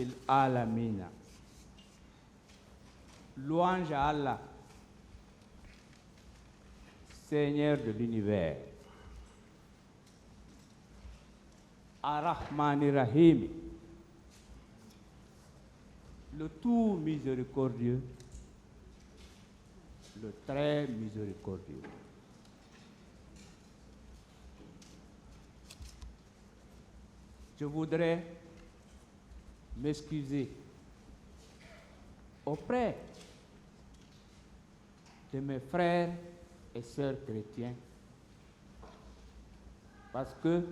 Rabbil Alamina. Louange à Allah, Seigneur de l'univers. Ar-Rahman Rahim, le tout miséricordieux, le très miséricordieux. Je voudrais m'excuser auprès de mes frères et sœurs chrétiens parce que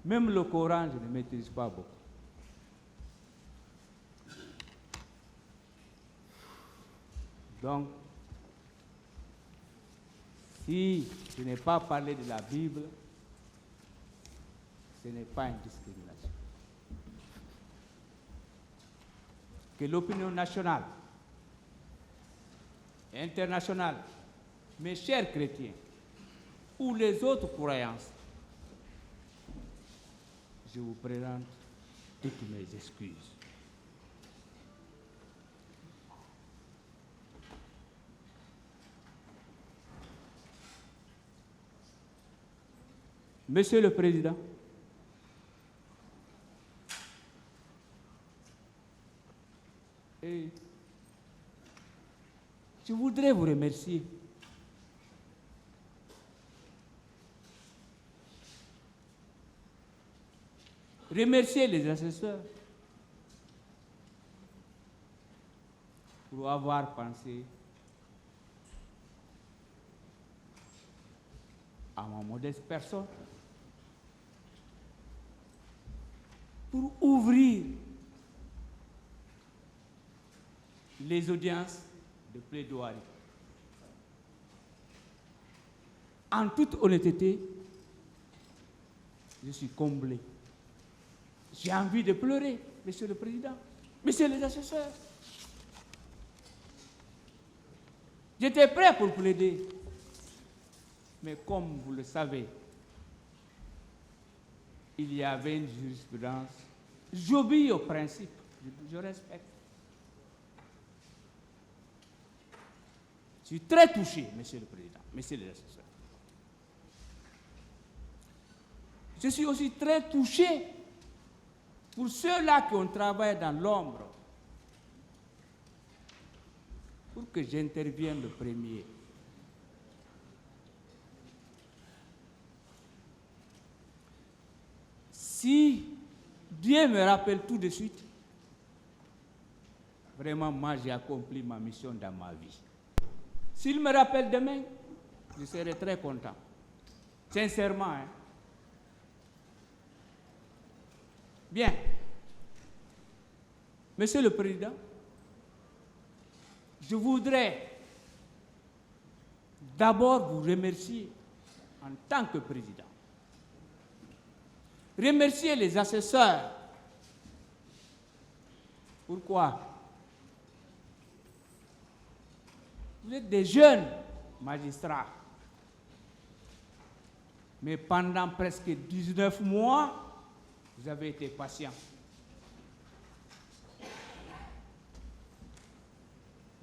même le Coran, je ne maîtrise pas beaucoup. Donc, si je n'ai pas parlé de la Bible, ce n'est pas une discrimination. Que l'opinion nationale et internationale, mes chers chrétiens, ou les autres croyances, je vous présente toutes mes excuses. Monsieur le Président, je voudrais vous remercier. Remercier les assesseurs pour avoir pensé à ma modeste personne, pour ouvrir les audiences de plaidoirie. En toute honnêteté, je suis comblé. J'ai envie de pleurer, Monsieur le Président, Messieurs les assesseurs. J'étais prêt pour plaider, mais comme vous le savez, il y avait une jurisprudence. J'obéis au principe, je respecte. Je suis très touché, Monsieur le Président, Messieurs les assesseurs. Je suis aussi très touché pour ceux-là qui ont travaillé dans l'ombre, pour que j'intervienne le premier. Si Dieu me rappelle tout de suite, vraiment, moi, j'ai accompli ma mission dans ma vie. S'il me rappelle demain, je serai très content. Sincèrement, hein. Bien. Monsieur le Président, je voudrais d'abord vous remercier en tant que président. Remercier les assesseurs. Pourquoi? Vous êtes des jeunes magistrats. Mais pendant presque 19 mois, vous avez été patients.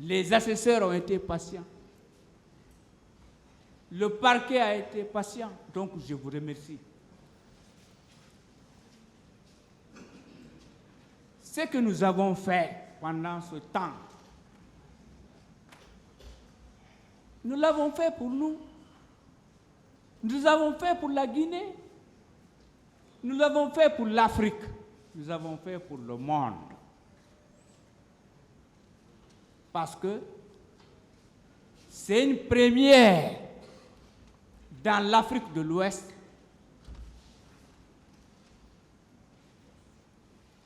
Les assesseurs ont été patients. Le parquet a été patient. Donc, je vous remercie. Ce que nous avons fait pendant ce temps, nous l'avons fait pour nous. Nous l'avons fait pour la Guinée. Nous l'avons fait pour l'Afrique. Nous l'avons fait pour le monde. Parce que c'est une première dans l'Afrique de l'Ouest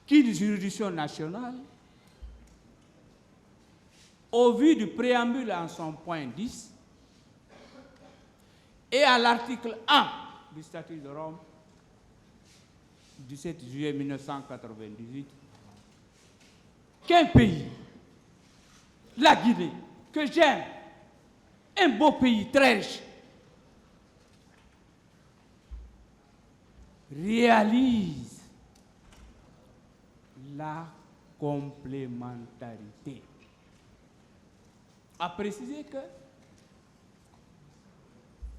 qu'une juridiction nationale, au vu du préambule en son point 10 et à l'article 1 du statut de Rome, 17 juillet 1998, qu'un pays, la Guinée, que j'aime, un beau pays très riche, réalise la complémentarité. À préciser que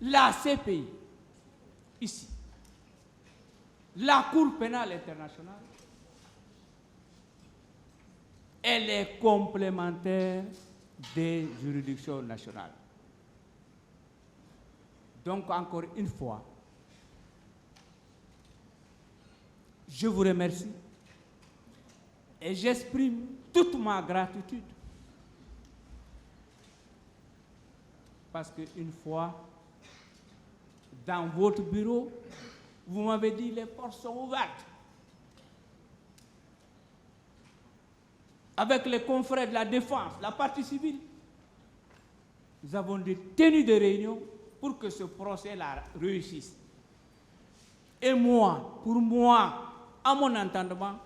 la CPI, ici, la Cour pénale internationale, elle est complémentaire des juridictions nationales. Donc, encore une fois, je vous remercie et j'exprime toute ma gratitude. Parce qu'une fois, dans votre bureau, vous m'avez dit les portes sont ouvertes. Avec les confrères de la défense, la partie civile, nous avons tenu des réunions pour que ce procès-là réussisse. Et moi, pour moi, à mon entendement,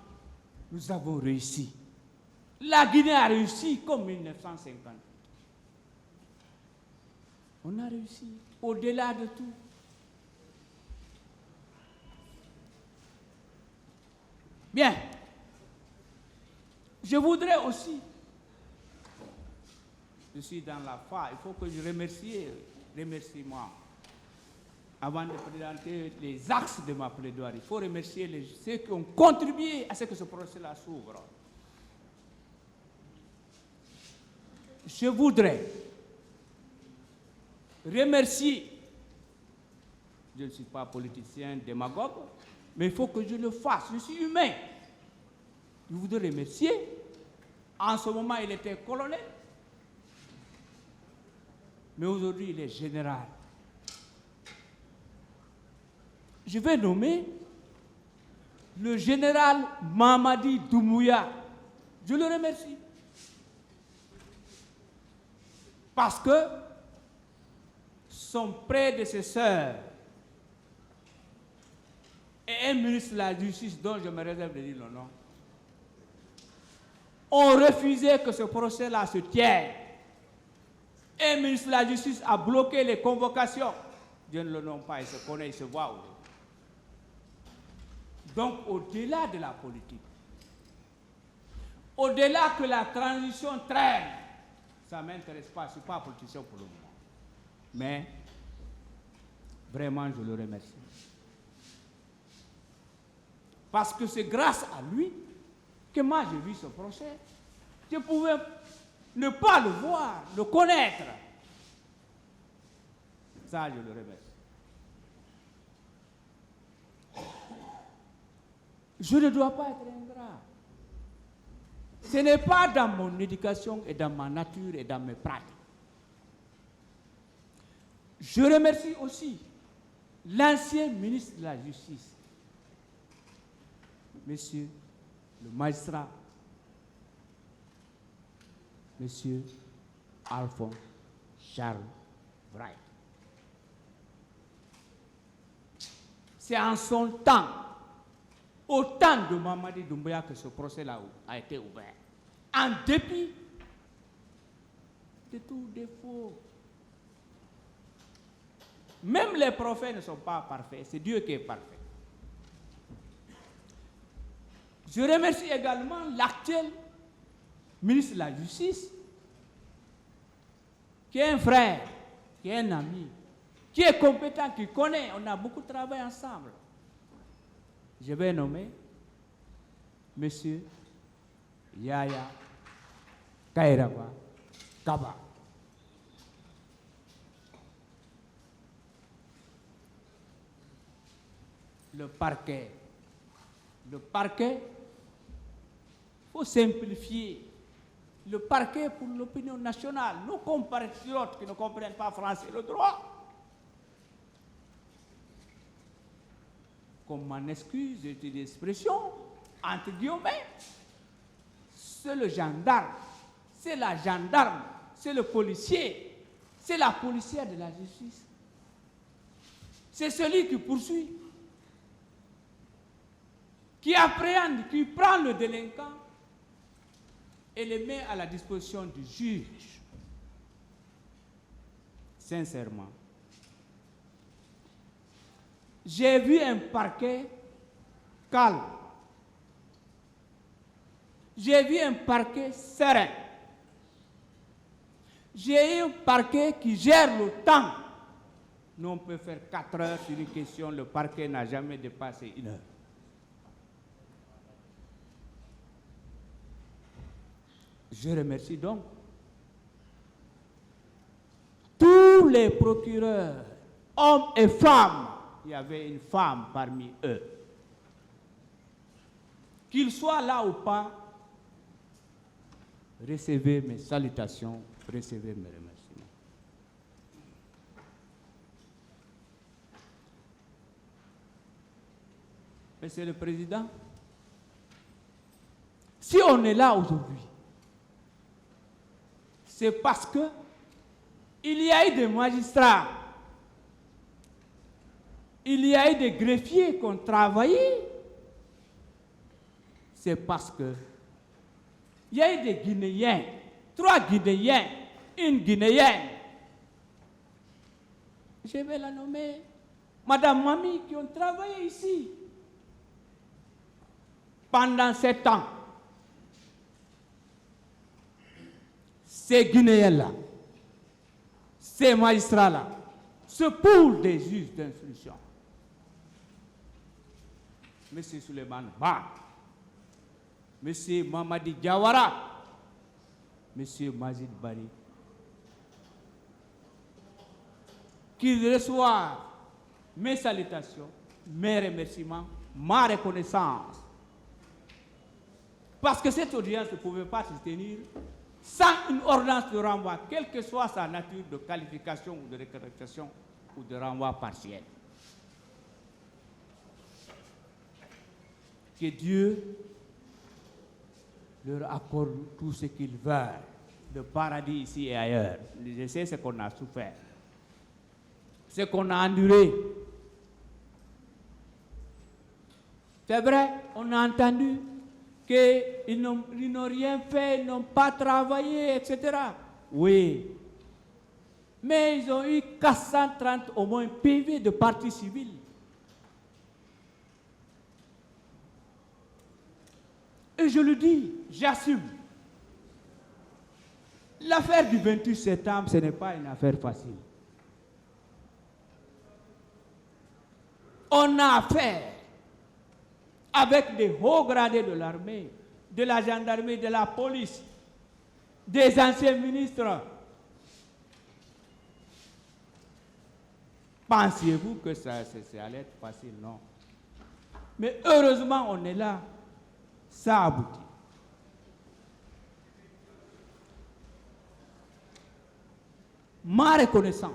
nous avons réussi. La Guinée a réussi comme 1950. On a réussi au-delà de tout. Bien. Je voudrais aussi, je suis dans la foi, il faut que je remercie moi. Avant de présenter les axes de ma plaidoirie, il faut remercier ceux qui ont contribué à ce que ce procès-là s'ouvre. Je voudrais remercier, je ne suis pas politicien, démagogue, mais il faut que je le fasse, je suis humain. Je voudrais remercier, en ce moment il était colonel, mais aujourd'hui il est général. Je vais nommer le général Mamadi Doumbouya. Je le remercie. Parce que son prédécesseur et un ministre de la Justice, dont je me réserve de dire le nom, ont refusé que ce procès-là se tienne. Un ministre de la Justice a bloqué les convocations. Dieu ne le nomme pas, il se connaît, il se voit. Donc, au-delà de la politique, au-delà que la transition traîne, ça ne m'intéresse pas, je ne suis pas politicien pour le moment. Mais, vraiment, je le remercie. Parce que c'est grâce à lui que moi j'ai vu ce procès. Je pouvais ne pas le voir, le connaître. Ça, je le remercie. Je ne dois pas être ingrat. Ce n'est pas dans mon éducation et dans ma nature et dans mes pratiques. Je remercie aussi l'ancien ministre de la Justice, Monsieur le magistrat, Monsieur Alphonse Charles Wright. C'est en son temps, au temps de Mamadi Doumbouya, que ce procès-là a été ouvert. En dépit de tout défaut. Même les prophètes ne sont pas parfaits, c'est Dieu qui est parfait. Je remercie également l'actuel ministre de la Justice, qui est un frère, qui est un ami, qui est compétent, qui connaît. On a beaucoup travaillé ensemble. Je vais nommer M. Yaya Kairaba Kaba. Le parquet. Le parquet, il faut simplifier. Le parquet pour l'opinion nationale, nos compatriotes qui ne comprennent pas français, le droit. Comme m'en excuse, j'ai utilisé l'expression, entre guillemets, c'est le gendarme, c'est la gendarme, c'est le policier, c'est la policière de la justice. C'est celui qui poursuit, qui appréhende, qui prend le délinquant et le met à la disposition du juge. Sincèrement, j'ai vu un parquet calme, J'ai vu un parquet serein. J'ai eu un parquet qui gère le temps. Nous, on peut faire 4 heures sur une question, le parquet n'a jamais dépassé 1 heure. Je remercie donc tous les procureurs, hommes et femmes. Il y avait une femme parmi eux. Qu'ils soient là ou pas, recevez mes salutations, recevez mes remerciements. Monsieur le Président, si on est là aujourd'hui, c'est parce que il y a eu des magistrats, il y a eu des greffiers qui ont travaillé. C'est parce que il y a eu des Guinéens, 3 Guinéens, une Guinéenne. Je vais la nommer Madame Mami, qui ont travaillé ici pendant 7 ans. Ces Guinéens-là, ces magistrats-là, ce pool des juges d'instruction, M. Suleiman Ba, M. Mamadi Diawara, M. Mazid Bari, qu'ils reçoivent mes salutations, mes remerciements, ma reconnaissance. Parce que cette audience ne pouvait pas se tenir sans une ordonnance de renvoi, quelle que soit sa nature de qualification ou de récréation ou de renvoi partiel. Que Dieu leur accorde tout ce qu'ils veulent, le paradis ici et ailleurs. Je sais ce qu'on a souffert, ce qu'on a enduré. C'est vrai, on a entendu qu'ils n'ont rien fait, ils n'ont pas travaillé, etc. Oui. Mais ils ont eu 430 au moins PV de partie civile. Et je le dis, j'assume. L'affaire du 28 septembre, ce n'est pas une affaire facile. On a affaire avec des hauts gradés de l'armée, de la gendarmerie, de la police, des anciens ministres. Pensiez-vous que ça allait être facile? Non. Mais heureusement, on est là. Ça aboutit. Ma reconnaissance,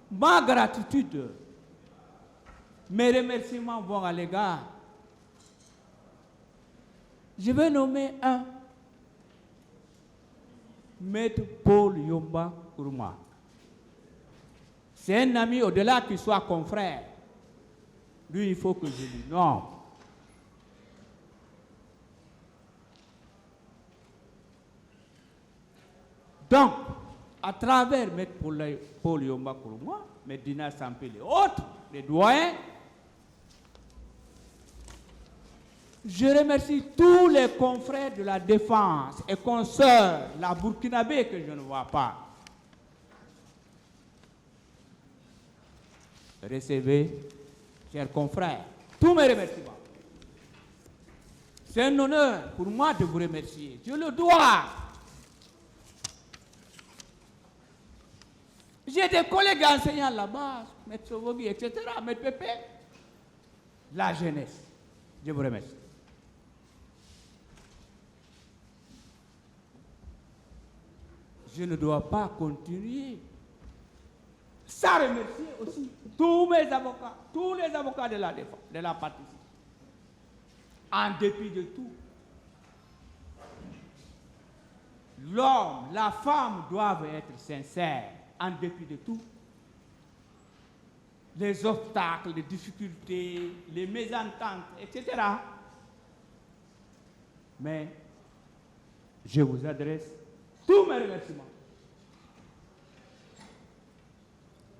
ma gratitude, mes remerciements vont à l'égard. Je vais nommer un, Maître Paul Yomba Nkrumah. C'est un ami au-delà qu'il soit confrère. Lui, il faut que je lui nomme. Donc, à travers Maître Paul Yomba Nkrumah, Medina Sampé, les autres, les doyens, je remercie tous les confrères de la défense et consoeurs, la Burkinabé que je ne vois pas. Recevez, chers confrères, tous mes remerciements. C'est un honneur pour moi de vous remercier. Je le dois. J'ai des collègues enseignants là-bas, M. Sovogi, etc., M. Pépé. La jeunesse. Je vous remercie. Je ne dois pas continuer sans remercier aussi tous mes avocats, tous les avocats de la défense, de la partie. En dépit de tout, l'homme, la femme doivent être sincères, en dépit de tout. Les obstacles, les difficultés, les mésententes, etc. Mais je vous adresse tous mes remerciements.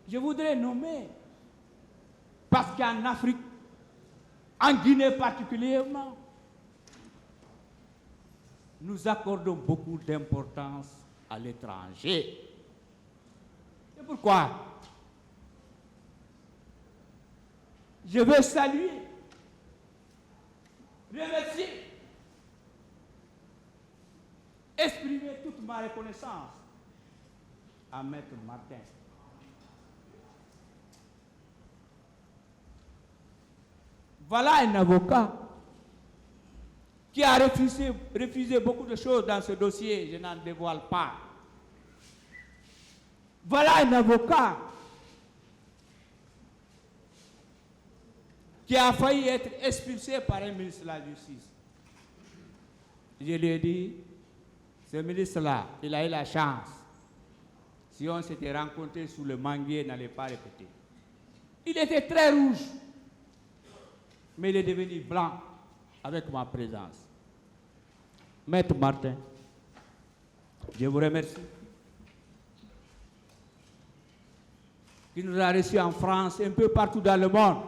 Je voudrais nommer, parce qu'en Afrique, en Guinée particulièrement, nous accordons beaucoup d'importance à l'étranger. C'est pourquoi je veux saluer, remercier, exprimer toute ma reconnaissance à Maître Martin. Voilà un avocat qui a refusé beaucoup de choses dans ce dossier, je n'en dévoile pas. Voilà un avocat qui a failli être expulsé par un ministre de la Justice. Je lui ai dit, ce ministre-là, il a eu la chance. Si on s'était rencontré sous le manguier, il n'allait pas répéter. Il était très rouge, mais il est devenu blanc avec ma présence. Maître Martin, je vous remercie. Qui nous a reçus en France, un peu partout dans le monde.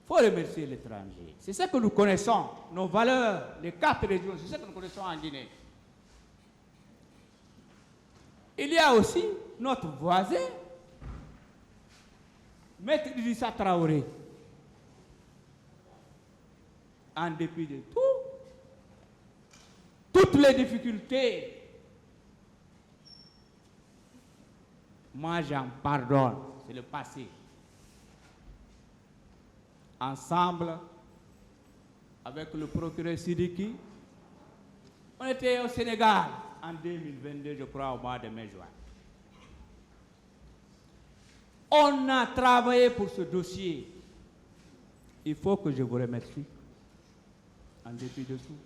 Il faut remercier l'étranger. C'est ce que nous connaissons, nos valeurs, les 4 régions, c'est ce que nous connaissons en Guinée. Il y a aussi notre voisin, Maître Idrissa Traoré. En dépit de tout, toutes les difficultés, moi j'en pardonne, c'est le passé. Ensemble, avec le procureur Sidiki, on était au Sénégal en 2022, je crois, au mois de mai-juin. On a travaillé pour ce dossier. Il faut que je vous remercie, en dépit de tout.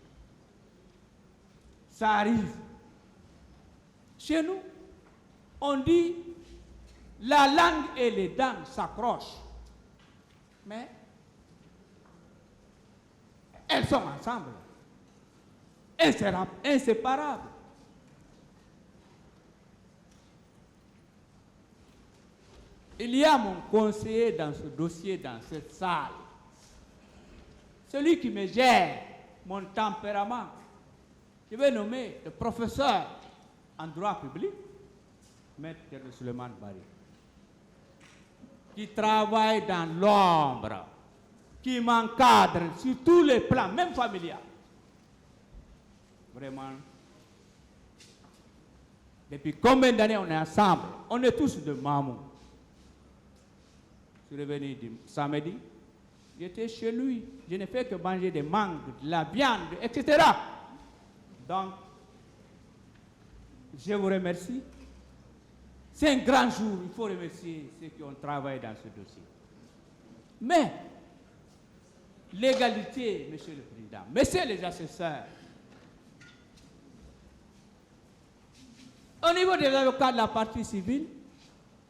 Ça arrive. Chez nous, on dit la langue et les dents s'accrochent. Mais elles sont ensemble, inséparables. Il y a mon conseiller dans ce dossier, dans cette salle. Celui qui me gère mon tempérament. Je vais nommer le professeur en droit public, Maître Suleiman Bari, qui travaille dans l'ombre, qui m'encadre sur tous les plans, même familial. Vraiment. Depuis combien d'années on est ensemble? On est tous de Mamou. Je suis revenu samedi. J'étais chez lui. Je n'ai fait que manger des mangues, de la viande, etc. Donc, je vous remercie. C'est un grand jour. Il faut remercier ceux qui ont travaillé dans ce dossier. Mais, l'égalité, Monsieur le Président, Messieurs les assesseurs, au niveau des avocats de la partie civile,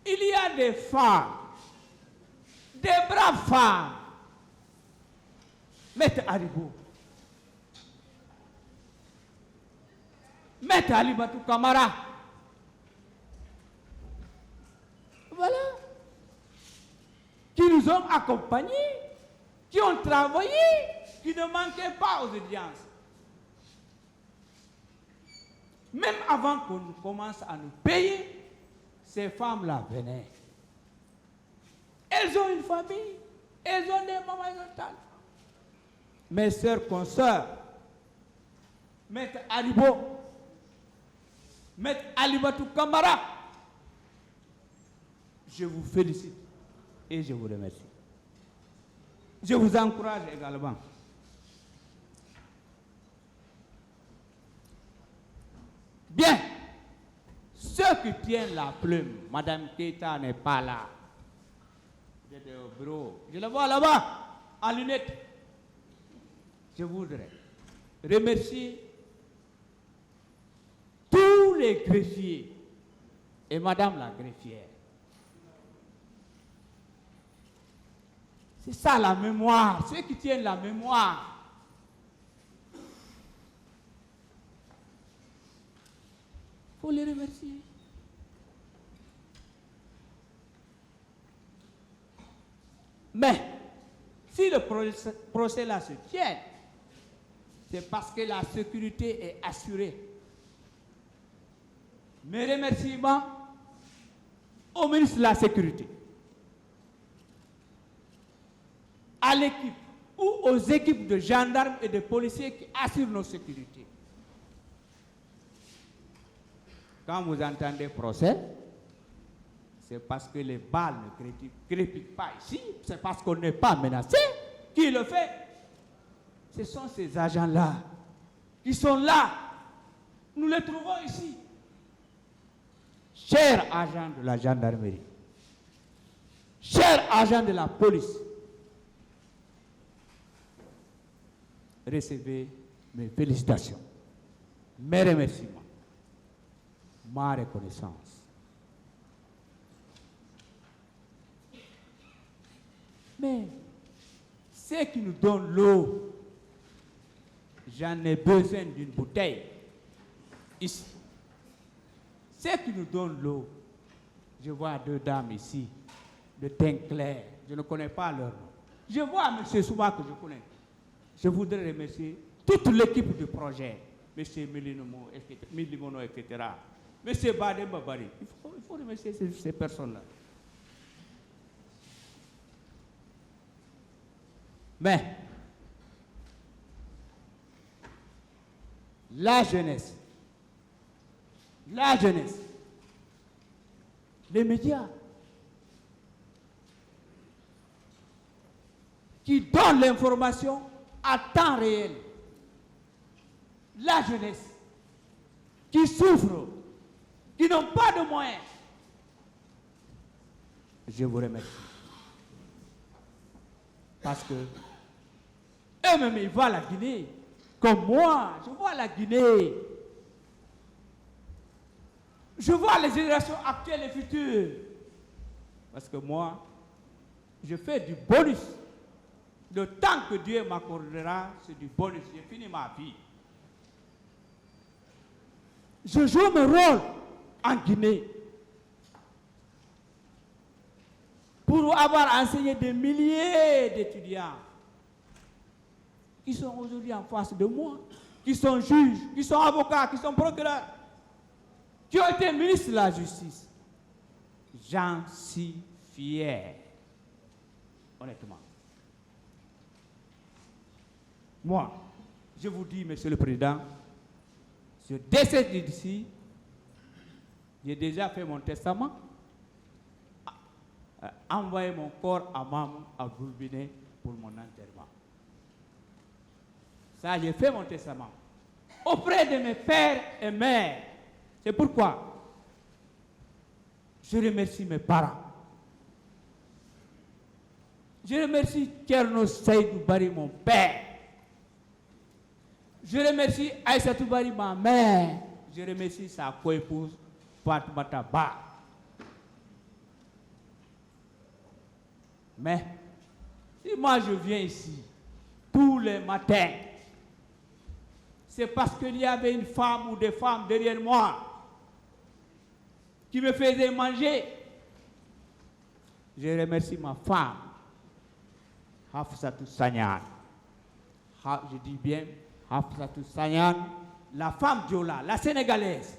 il y a des femmes, des braves femmes. Maître Haribo, Maître Alibatou Kamara, voilà, qui nous ont accompagnés, qui ont travaillé, qui ne manquaient pas aux audiences. Même avant qu'on commence à nous payer, ces femmes-là venaient. Elles ont une famille, elles ont des mamans, elles ont tant. Mes sœurs, consoeurs, Maître Haribo, Maître Alibatou Kamara, je vous félicite et je vous remercie. Je vous encourage également. Bien, ceux qui tiennent la plume, Madame Keita n'est pas là. J'étais au bureau, je la vois là-bas, en lunettes. Je voudrais remercier tous les greffiers et Madame la greffière. C'est ça la mémoire, ceux qui tiennent la mémoire. Il faut les remercier. Mais, si le procès là se tient, c'est parce que la sécurité est assurée. Mes remerciements au ministre de la Sécurité, à l'équipe ou aux équipes de gendarmes et de policiers qui assurent nos sécurités. Quand vous entendez procès, c'est parce que les balles ne crépitent pas ici, c'est parce qu'on n'est pas menacé. Qui le fait? Ce sont ces agents-là qui sont là. Nous les trouvons ici. Chers agents de la gendarmerie, chers agents de la police, recevez mes félicitations, mes remerciements, ma reconnaissance. Mais ceux qui nous donnent l'eau, j'en ai besoin d'une bouteille ici. Ceux qui nous donnent l'eau, je vois deux dames ici, de teint clair, je ne connais pas leur nom. Je vois M. Souba que je connais. Je voudrais remercier toute l'équipe du projet, M. Milimono, etc. M. Badem Babari. Il faut remercier ces personnes-là. Mais la jeunesse, les médias qui donnent l'information à temps réel, la jeunesse qui souffre, qui n'ont pas de moyens, je vous remercie. Parce que eux-mêmes, ils voient la Guinée. Comme moi, je vois la Guinée. Je vois les générations actuelles et futures. Parce que moi, je fais du bonus. Le temps que Dieu m'accordera, c'est du bonus. J'ai fini ma vie. Je joue mon rôle en Guinée. Pour avoir enseigné des milliers d'étudiants qui sont aujourd'hui en face de moi, qui sont juges, qui sont avocats, qui sont procureurs, qui ont été ministres de la Justice. J'en suis fier, honnêtement. Moi, je vous dis, Monsieur le Président, je décède d'ici, j'ai déjà fait mon testament, envoyé mon corps à Mamou, à Boulbiné, pour mon enterrement. Ça, j'ai fait mon testament auprès de mes pères et mères. C'est pourquoi je remercie mes parents. Je remercie Thierno Seydou Bari, mon père. Je remercie Aïssatou Bari, ma mère. Je remercie sa coépouse, Fatoumata Ba. Mais, si moi je viens ici tous les matins, c'est parce qu'il y avait une femme ou des femmes derrière moi qui me faisaient manger. Je remercie ma femme, Hafsatou Sanyan. Je dis bien Hafsatou Sanyan, la femme Diola, la sénégalaise.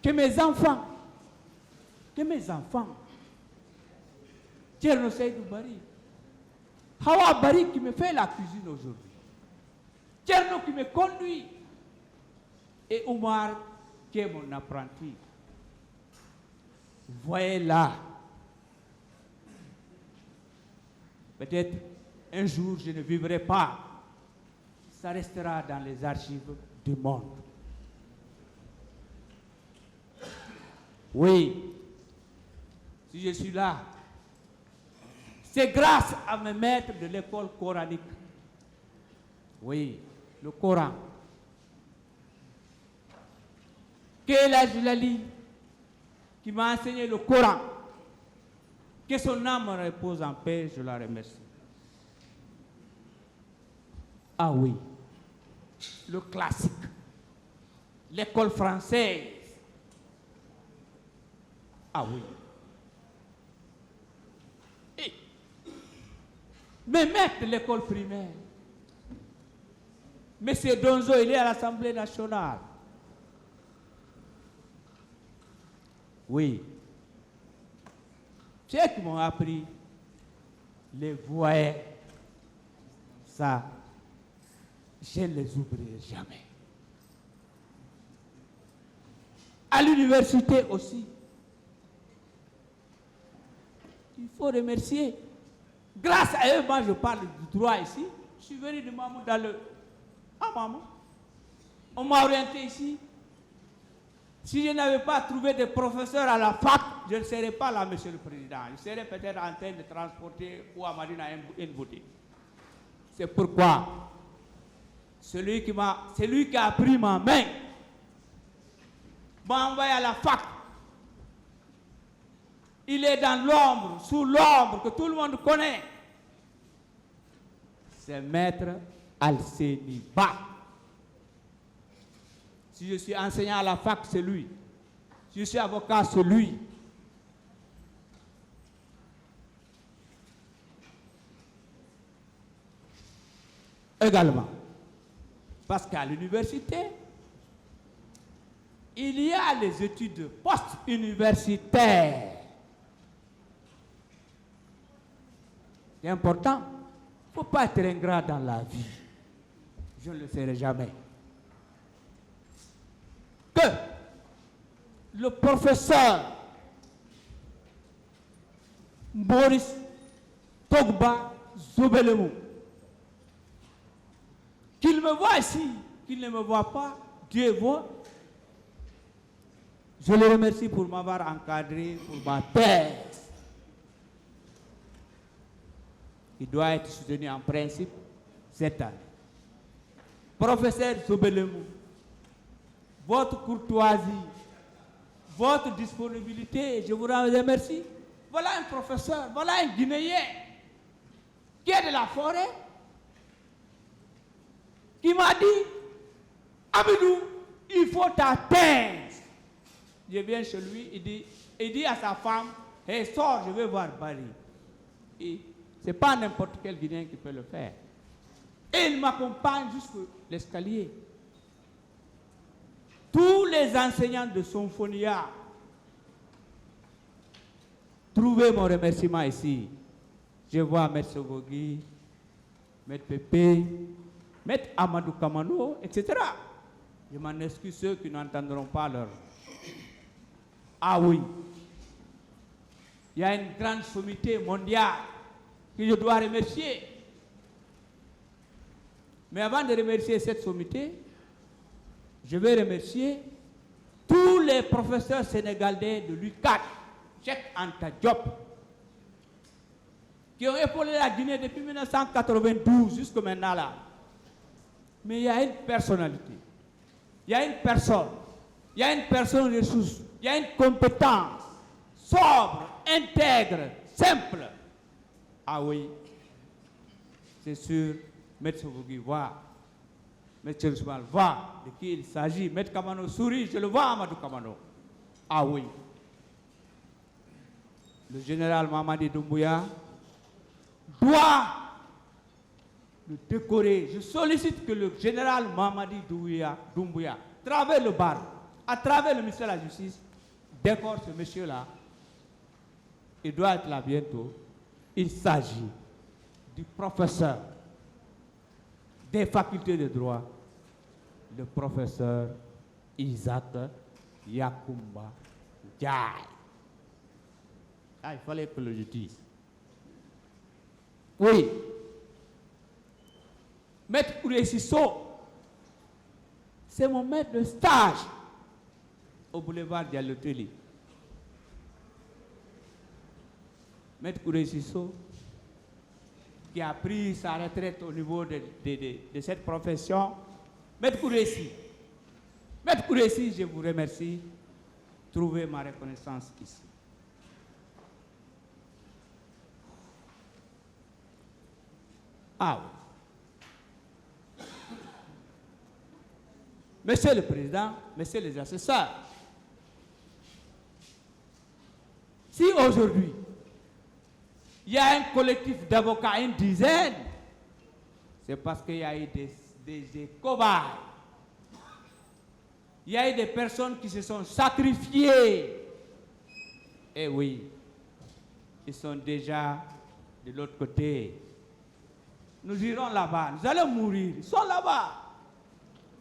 Que mes enfants, Thierno Seydou Bari, Hawa Bari qui me fait la cuisine aujourd'hui, Thierno qui me conduit, et Omar qui est mon apprenti. Voyez là, peut-être un jour je ne vivrai pas, ça restera dans les archives du monde. Oui, si je suis là, c'est grâce à mes maîtres de l'école coranique. Oui, le Coran. Kéla Jilali, qui m'a enseigné le Coran. Que son âme repose en paix, je la remercie. Ah oui, le classique, l'école française. Ah oui. Et Mais maître de l'école primaire, Monsieur Donzo, il est à l'Assemblée nationale. Oui. Ceux qui m'ont appris les voyaient. Ça, je ne les oublierai jamais. À l'université aussi. Il faut remercier. Grâce à eux, moi je parle du droit ici. Je suis venu de Mamou dans le... Ah maman, on m'a orienté ici. Si je n'avais pas trouvé de professeur à la fac, je ne serais pas là, Monsieur le Président. Je serais peut-être en train de transporter ou à Madina une bouteille. C'est pourquoi celui qui a pris ma main m'a envoyé à la fac. Il est dans l'ombre, sous l'ombre que tout le monde connaît. C'est Maître Alseni Ba. Si je suis enseignant à la fac, c'est lui. Si je suis avocat, c'est lui. Également, parce qu'à l'université, il y a les études post-universitaires. C'est important. Il ne faut pas être ingrat dans la vie. Je ne le serai jamais. Que le professeur Maurice Togba Zobelemu, qu'il me voit ici, qu'il ne me voit pas, Dieu voit. Je le remercie pour m'avoir encadré pour ma thèse. Il doit être soutenu en principe cette année. Professeur Zobelemu, votre courtoisie, votre disponibilité, je vous remercie. Voilà un professeur, voilà un Guinéen qui est de la forêt, qui m'a dit, Amidou, il faut ta thèse. Je viens chez lui, il dit à sa femme, hey, sors, je vais voir Bari. Et ce n'est pas n'importe quel Guinéen qui peut le faire. Et il m'accompagne jusqu'à l'escalier. Tous les enseignants de Symphonia, trouvez mon remerciement ici. Je vois M. Sogogui, M. Pépé, M. Amadou Kamano, etc. Je m'en excuse ceux qui n'entendront pas leur... Ah oui, il y a une grande sommité mondiale que je dois remercier. Mais avant de remercier cette sommité, je vais remercier tous les professeurs sénégalais de l'UCAD, Cheikh Anta Diop, qui ont épaulé la Guinée depuis 1992 jusqu'à maintenant là. Mais il y a une personnalité, il y a une personne, il y a une personne ressource, il y a une compétence sobre, intègre, simple. Ah oui, c'est sûr, M. Sougui voit, M. Ousmane voit de qui il s'agit. M. Kamano sourit, je le vois, Amadou Kamano. Ah oui. Le général Mamadi Doumbouya doit le décorer. Je sollicite que le général Mamadi Doumbouya, à travers le bar, à travers le ministère de la Justice, décore ce monsieur-là. Il doit être là bientôt. Il s'agit du professeur des facultés de droit, le professeur Isaac Yakumba Ndiaye. Ah, il fallait que je le dise. Oui. Maître Kouressisso, c'est mon maître de stage au boulevard Diallo-Teli. Maître Kouressisso, qui a pris sa retraite au niveau de cette profession. Maître Kouressi, je vous remercie. Trouvez ma reconnaissance ici. Ah oui. Monsieur le Président, Messieurs les assesseurs, si aujourd'hui, il il y a un collectif d'avocats, une dizaine, c'est parce qu'il y a eu des cobayes. Il y a eu des personnes qui se sont sacrifiées. Eh oui, ils sont déjà de l'autre côté. Nous irons là-bas, nous allons mourir, ils sont là-bas.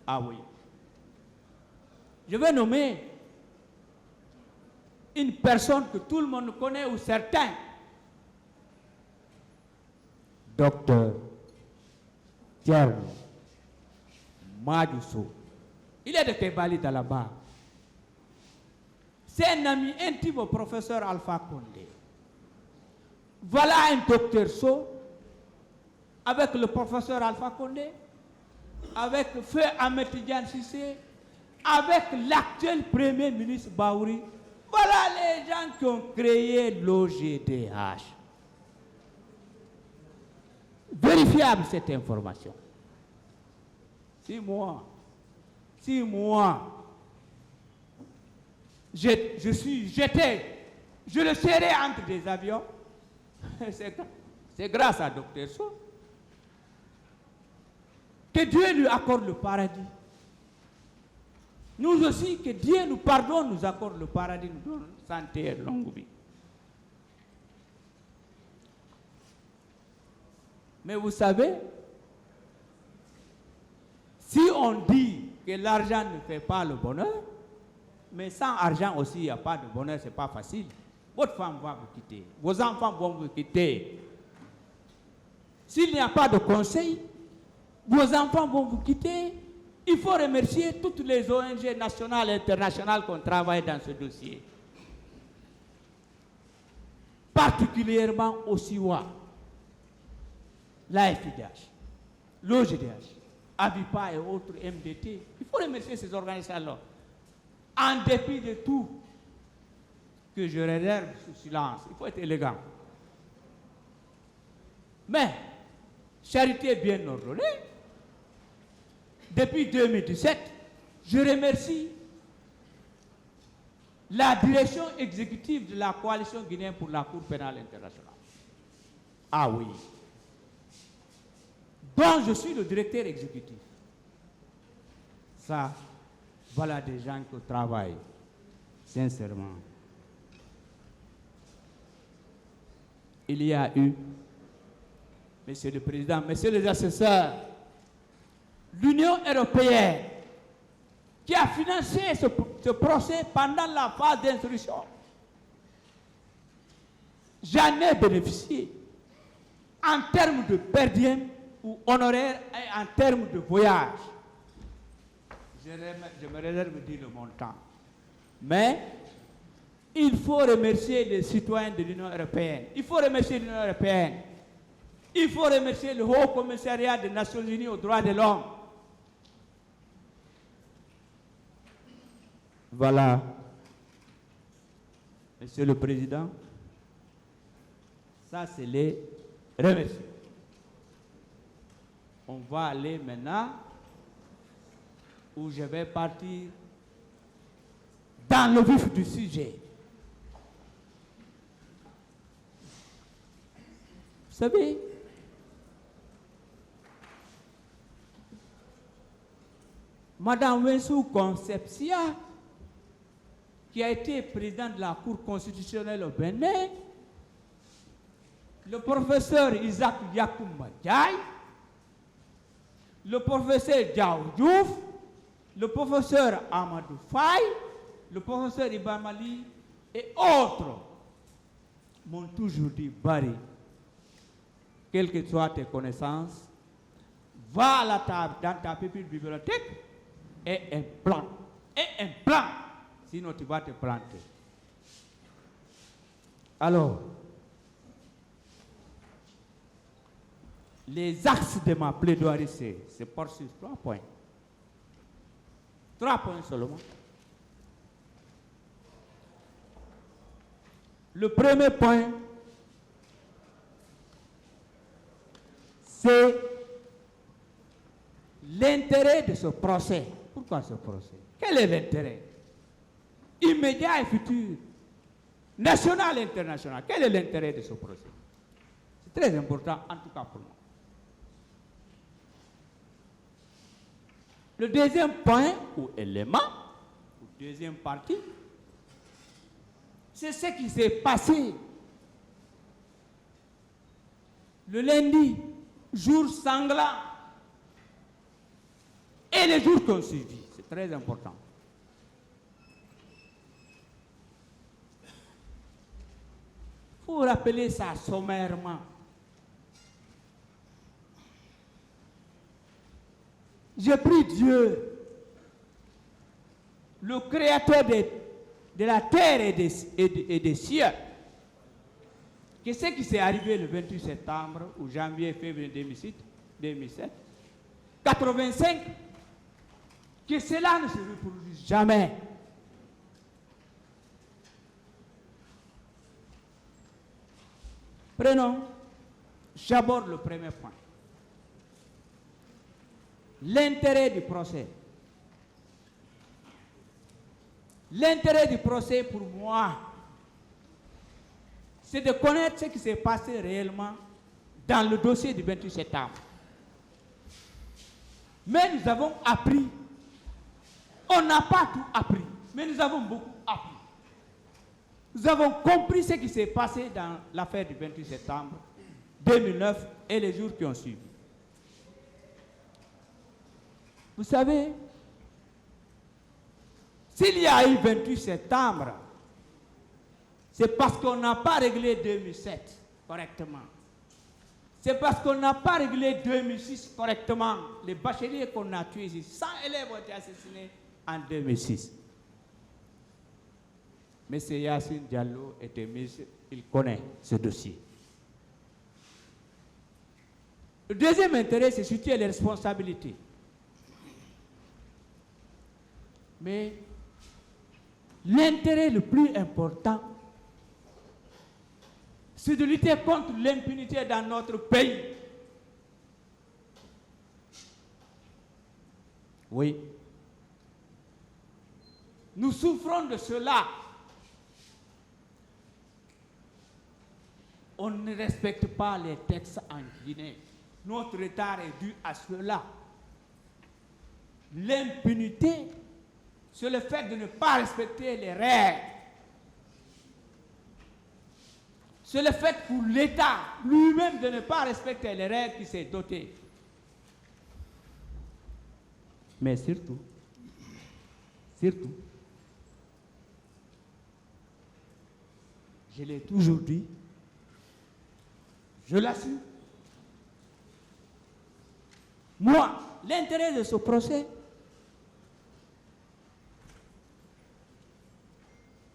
Ah oui. Je vais nommer une personne que tout le monde connaît ou certains. Docteur Thierno Madousso. Il est de Kébali dans là-bas. C'est un ami intime au professeur Alpha Condé. Voilà un docteur So avec le professeur Alpha Condé, avec Feu Ahmed Tidiane Cissé, avec l'actuel premier ministre Baouri. Voilà les gens qui ont créé l'OGDH. Vérifiable cette information. Si moi, je suis jeté, je le serai entre des avions, c'est grâce à Dr So. Que Dieu lui accorde le paradis. Nous aussi, que Dieu nous pardonne, nous accorde le paradis, nous donne santé et longue vie. Mais vous savez, si on dit que l'argent ne fait pas le bonheur, mais sans argent aussi, il n'y a pas de bonheur, ce n'est pas facile. Votre femme va vous quitter, vos enfants vont vous quitter. S'il n'y a pas de conseil, vos enfants vont vous quitter. Il faut remercier toutes les ONG nationales et internationales qui ont travaillé dans ce dossier. Particulièrement au SIWA, la FIDH, l'OGDH, AVIPA et autres MDT. Il faut remercier ces organisations-là. En dépit de tout, que je réserve sous silence, il faut être élégant. Mais, charité bien ordonnée, depuis 2017, je remercie la direction exécutive de la coalition guinéenne pour la Cour pénale internationale. Ah oui. Dont je suis le directeur exécutif. Ça, voilà des gens qui travaillent, sincèrement. Il y a eu, Monsieur le Président, Messieurs les assesseurs, l'Union européenne qui a financé ce procès pendant la phase d'instruction. J'en ai bénéficié en termes de per diem ou honoraires et en termes de voyage. Je me réserve de dire le montant. Mais il faut remercier les citoyens de l'Union européenne. Il faut remercier l'Union européenne. Il faut remercier le Haut Commissariat des Nations Unies aux droits de l'homme. Voilà, Monsieur le Président, ça c'est les remerciements. On va aller maintenant où je vais partir dans le vif du sujet. Vous savez, Madame Wensou Concepcia, qui a été président de la Cour constitutionnelle au Bénin, le professeur Isaac Yakouma Diaye, le professeur Diao Diouf, le professeur Amadou Faye, le professeur Ibamali et autres m'ont toujours dit, Barry, quelles que soient tes connaissances, va à la table dans ta petite bibliothèque et un plan. Sinon tu vas te planter. Alors, les axes de ma plaidoirie, c'est portent sur 3 points. 3 points seulement. Le premier point, c'est l'intérêt de ce procès. Pourquoi ce procès? Quel est l'intérêt? Immédiat et futur, national et international. Quel est l'intérêt de ce procès? C'est très important, en tout cas pour moi. Le deuxième point ou élément, ou deuxième partie, c'est ce qui s'est passé le lundi, jour sanglant, et les jours qui ont suivi. C'est très important. Il faut rappeler ça sommairement. Je prie Dieu, le créateur de la terre et des cieux, que ce qui s'est arrivé le 28 septembre ou janvier, février 2007, 85, que cela ne se reproduise jamais. Prenons, j'aborde le premier point. L'intérêt du procès. L'intérêt du procès pour moi, c'est de connaître ce qui s'est passé réellement dans le dossier du 28 septembre. Mais nous avons appris. On n'a pas tout appris, mais nous avons beaucoup appris. Nous avons compris ce qui s'est passé dans l'affaire du 28 septembre 2009 et les jours qui ont suivi. Vous savez, s'il y a eu 28 septembre, c'est parce qu'on n'a pas réglé 2007 correctement. C'est parce qu'on n'a pas réglé 2006 correctement. Les bacheliers qu'on a tués ici, 100 élèves ont été assassinés en 2006. M. Yassine Diallo était ministre, il connaît ce dossier. Le deuxième intérêt, c'est situer les responsabilités. Mais l'intérêt le plus important, c'est de lutter contre l'impunité dans notre pays. Oui. Nous souffrons de cela. On ne respecte pas les textes en Guinée. Notre retard est dû à cela. L'impunité, c'est le fait de ne pas respecter les règles. C'est le fait pour l'État lui-même de ne pas respecter les règles qui s'est doté. Mais surtout, je l'ai toujours dit, je l'assume. Moi, l'intérêt de ce procès,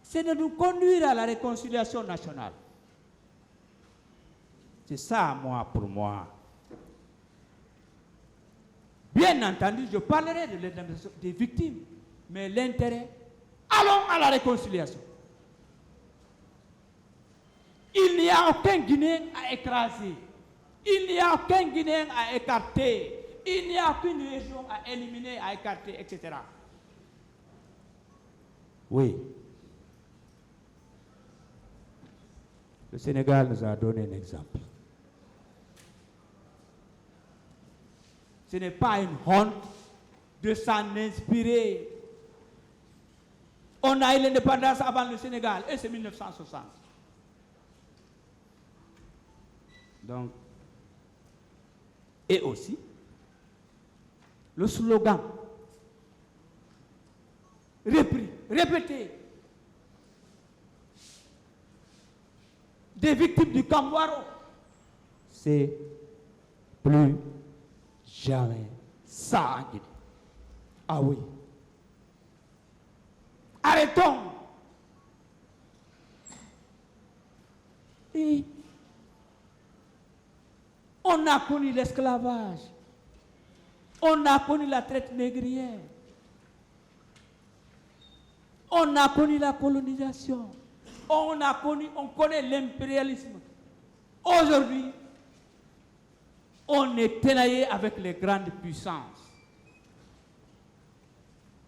c'est de nous conduire à la réconciliation nationale. C'est ça, moi, pour moi. Bien entendu, je parlerai de l'indemnisation des victimes, mais l'intérêt, allons à la réconciliation. Il n'y a aucun Guinéen à écraser. Il n'y a aucun Guinéen à écarter. Il n'y a aucune région à éliminer, à écarter, etc. Oui. Le Sénégal nous a donné un exemple. Ce n'est pas une honte de s'en inspirer. On a eu l'indépendance avant le Sénégal, et c'est 1960. Donc, et aussi, le slogan repris, répété, des victimes du Kambouaro, c'est plus jamais ça en Guinée. Ah oui. Arrêtons. Et on a connu l'esclavage. On a connu la traite négrière. On a connu la colonisation. On connaît l'impérialisme. Aujourd'hui, on est tenaillé avec les grandes puissances.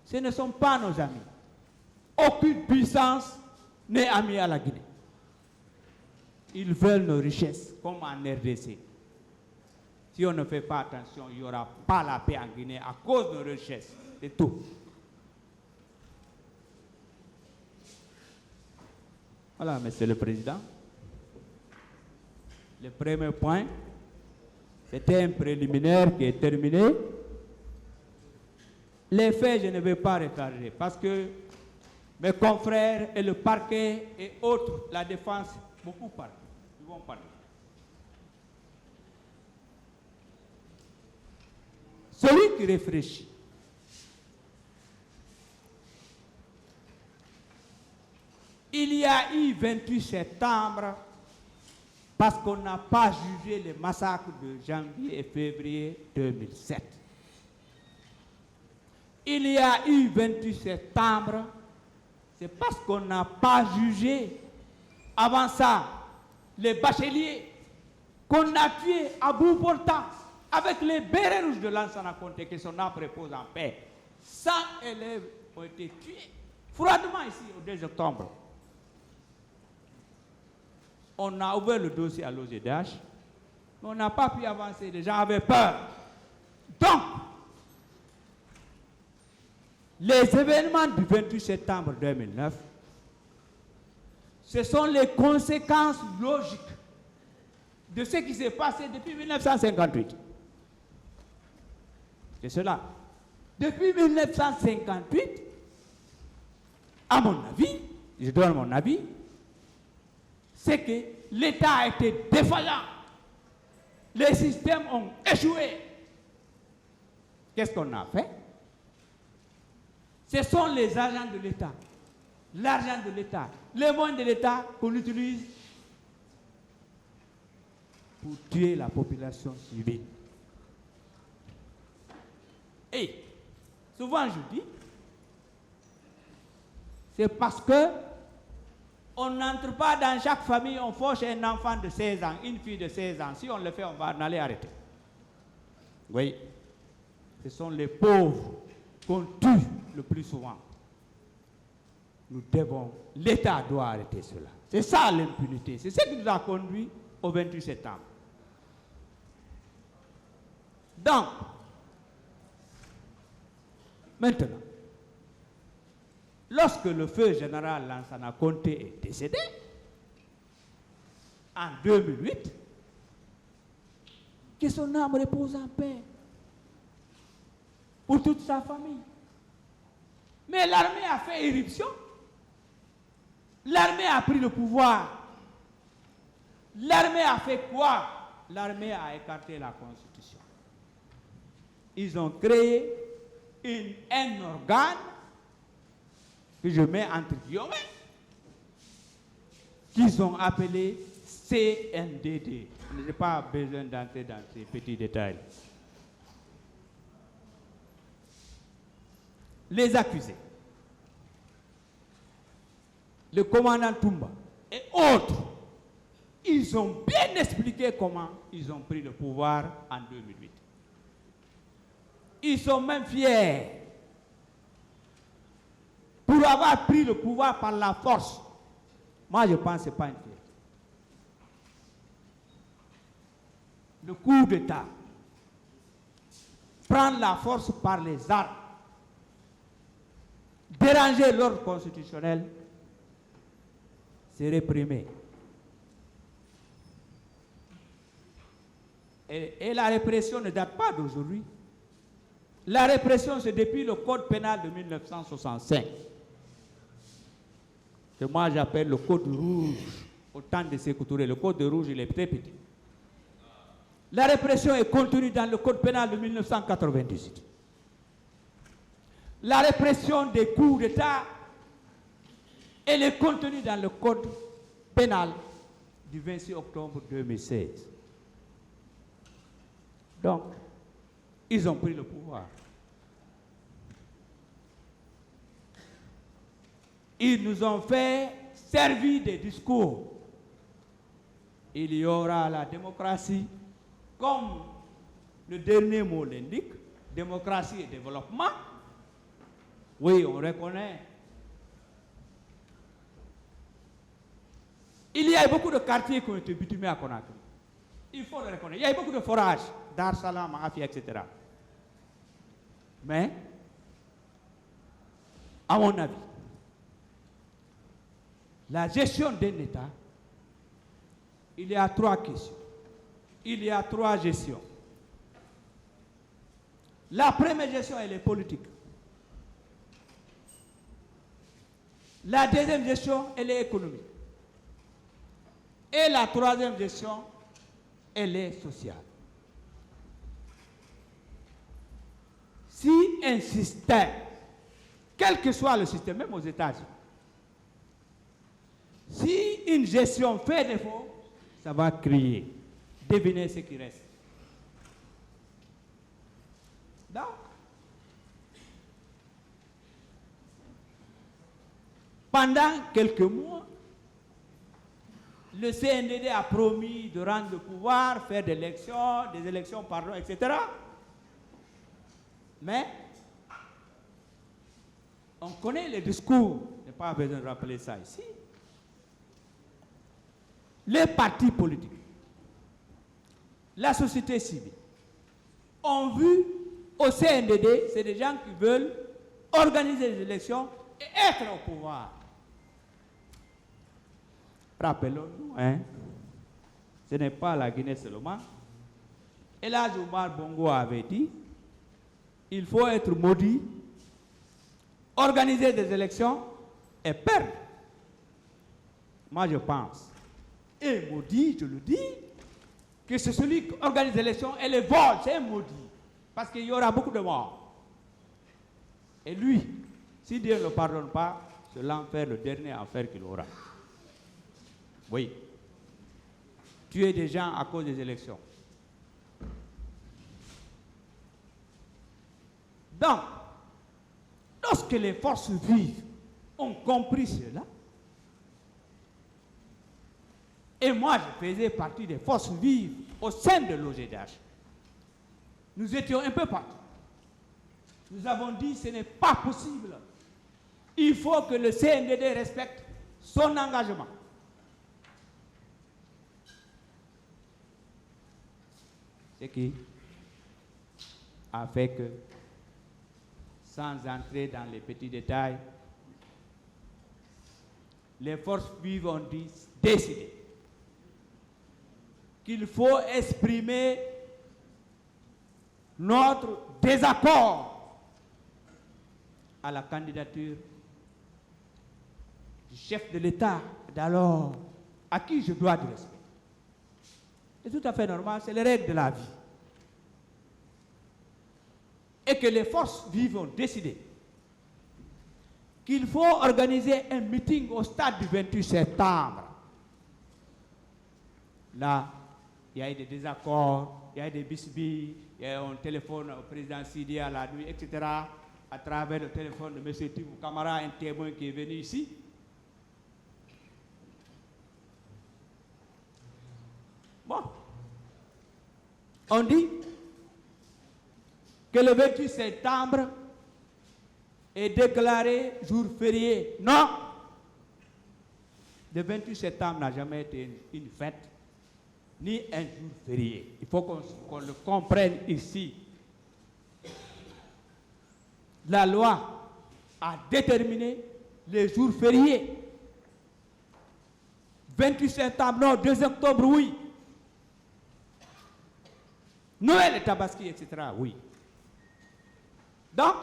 Ce ne sont pas nos amis. Aucune puissance n'est amie à la Guinée. Ils veulent nos richesses, comme en RDC. Si on ne fait pas attention, il n'y aura pas la paix en Guinée à cause de nos richesses. C'est tout. Voilà, Monsieur le Président. Le premier point, c'était un préliminaire qui est terminé. Les faits, je ne vais pas retarder parce que mes confrères et le parquet et autres, la défense, beaucoup parlent. Ils vont parler. Celui qui réfléchit, il y a eu 28 septembre parce qu'on n'a pas jugé les massacres de janvier et février 2007. Il y a eu 28 septembre, c'est parce qu'on n'a pas jugé avant ça les bacheliers qu'on a tués à bout portant avec les bérets rouges de Lansana Conté que son âme repose en paix. 100 élèves ont été tués froidement ici au 2 octobre. On a ouvert le dossier à l'OGDH, mais on n'a pas pu avancer. Les gens avaient peur. Donc, les événements du 28 septembre 2009, ce sont les conséquences logiques de ce qui s'est passé depuis 1958. C'est cela. Depuis 1958, à mon avis, je donne mon avis, c'est que l'État a été défaillant. Les systèmes ont échoué. Qu'est-ce qu'on a fait? Ce sont les agents de l'État, l'argent de l'État, les moyens de l'État qu'on utilise pour tuer la population civile. Et souvent je dis, c'est parce que on n'entre pas dans chaque famille, on fauche un enfant de 16 ans, une fille de 16 ans. Si on le fait, on va en aller arrêter. Oui, ce sont les pauvres qu'on tue le plus souvent. Nous devons, l'État doit arrêter cela. C'est ça l'impunité. C'est ce qui nous a conduit au 28 septembre. Donc, maintenant, lorsque le feu général Lansana Conté est décédé, en 2008, que son âme repose en paix pour toute sa famille. Mais l'armée a fait éruption. L'armée a pris le pouvoir. L'armée a fait quoi? L'armée a écarté la Constitution. Ils ont créé un organe que je mets entre guillemets, qu'ils ont appelé CNDD. Je n'ai pas besoin d'entrer dans ces petits détails. Les accusés, le commandant Toumba et autres, ils ont bien expliqué comment ils ont pris le pouvoir en 2008. Ils sont même fiers pour avoir pris le pouvoir par la force. Moi, je pense que ce n'est pas une fierté. Le coup d'État, prendre la force par les armes, déranger l'ordre constitutionnel, c'est réprimer. Et la répression ne date pas d'aujourd'hui. La répression, c'est depuis le Code pénal de 1965. Que moi j'appelle le Code rouge. Au temps de Sékou Touré, le Code rouge, il est très petit. La répression est contenue dans le Code pénal de 1998. La répression des coups d'État, elle est contenue dans le Code pénal du 26 octobre 2016. Donc, ils ont pris le pouvoir. Ils nous ont fait servir des discours. Il y aura la démocratie, comme le dernier mot l'indique, démocratie et développement. Oui, on reconnaît. Il y a beaucoup de quartiers qui ont été bitumés à Conakry. Il faut le reconnaître. Il y a beaucoup de forages, Dar Salam, Afia, etc. Mais, à mon avis, la gestion d'un État, il y a 3 questions. Il y a 3 gestions. La première gestion, elle est politique. La deuxième gestion, elle est économique. Et la 3e gestion, elle est sociale. Si un système, quel que soit le système, même aux États-Unis, si une gestion fait défaut, ça va crier. Devinez ce qui reste. Donc, pendant quelques mois, le CNDD a promis de rendre le pouvoir, faire des élections, etc. Mais, on connaît les discours, je n'ai pas besoin de rappeler ça ici. Les partis politiques, la société civile, ont vu au CNDD, c'est des gens qui veulent organiser des élections et être au pouvoir. Rappelons-nous, ce n'est pas la Guinée seulement. Et là, Omar Bongo avait dit, il faut être maudit, organiser des élections et perdre. Moi, je pense, et maudit, je le dis, que c'est celui qui organise les élections et les vole, c'est un maudit. Parce qu'il y aura beaucoup de morts. Et lui, si Dieu ne le pardonne pas, c'est l'enfer, le dernier enfer qu'il aura. Oui. Tuer des gens à cause des élections. Donc, lorsque les forces vives ont compris cela, et moi je faisais partie des forces vives au sein de l'OGDH, nous étions un peu partout. Nous avons dit ce n'est pas possible. Il faut que le CNDD respecte son engagement. Ce qui a fait que, sans entrer dans les petits détails, les forces vives ont décidé qu'il faut exprimer notre désaccord à la candidature du chef de l'État d'alors, à qui je dois du respect. C'est tout à fait normal, c'est les règles de la vie. Et que les forces vives ont décidé qu'il faut organiser un meeting au stade du 28 septembre. Là, il y a eu des désaccords, il y a eu des bisbilles, il y a eu un téléphone au président Sidi à la nuit, etc. À travers le téléphone de M. Tibou Camara, un témoin qui est venu ici. Bon. On dit que le 28 septembre est déclaré jour férié. Non! Le 28 septembre n'a jamais été une fête, ni un jour férié. Il faut qu'on le comprenne ici. La loi a déterminé les jours fériés. 28 septembre, non, 2 octobre, oui. Noël et Tabaski, etc., oui. Donc,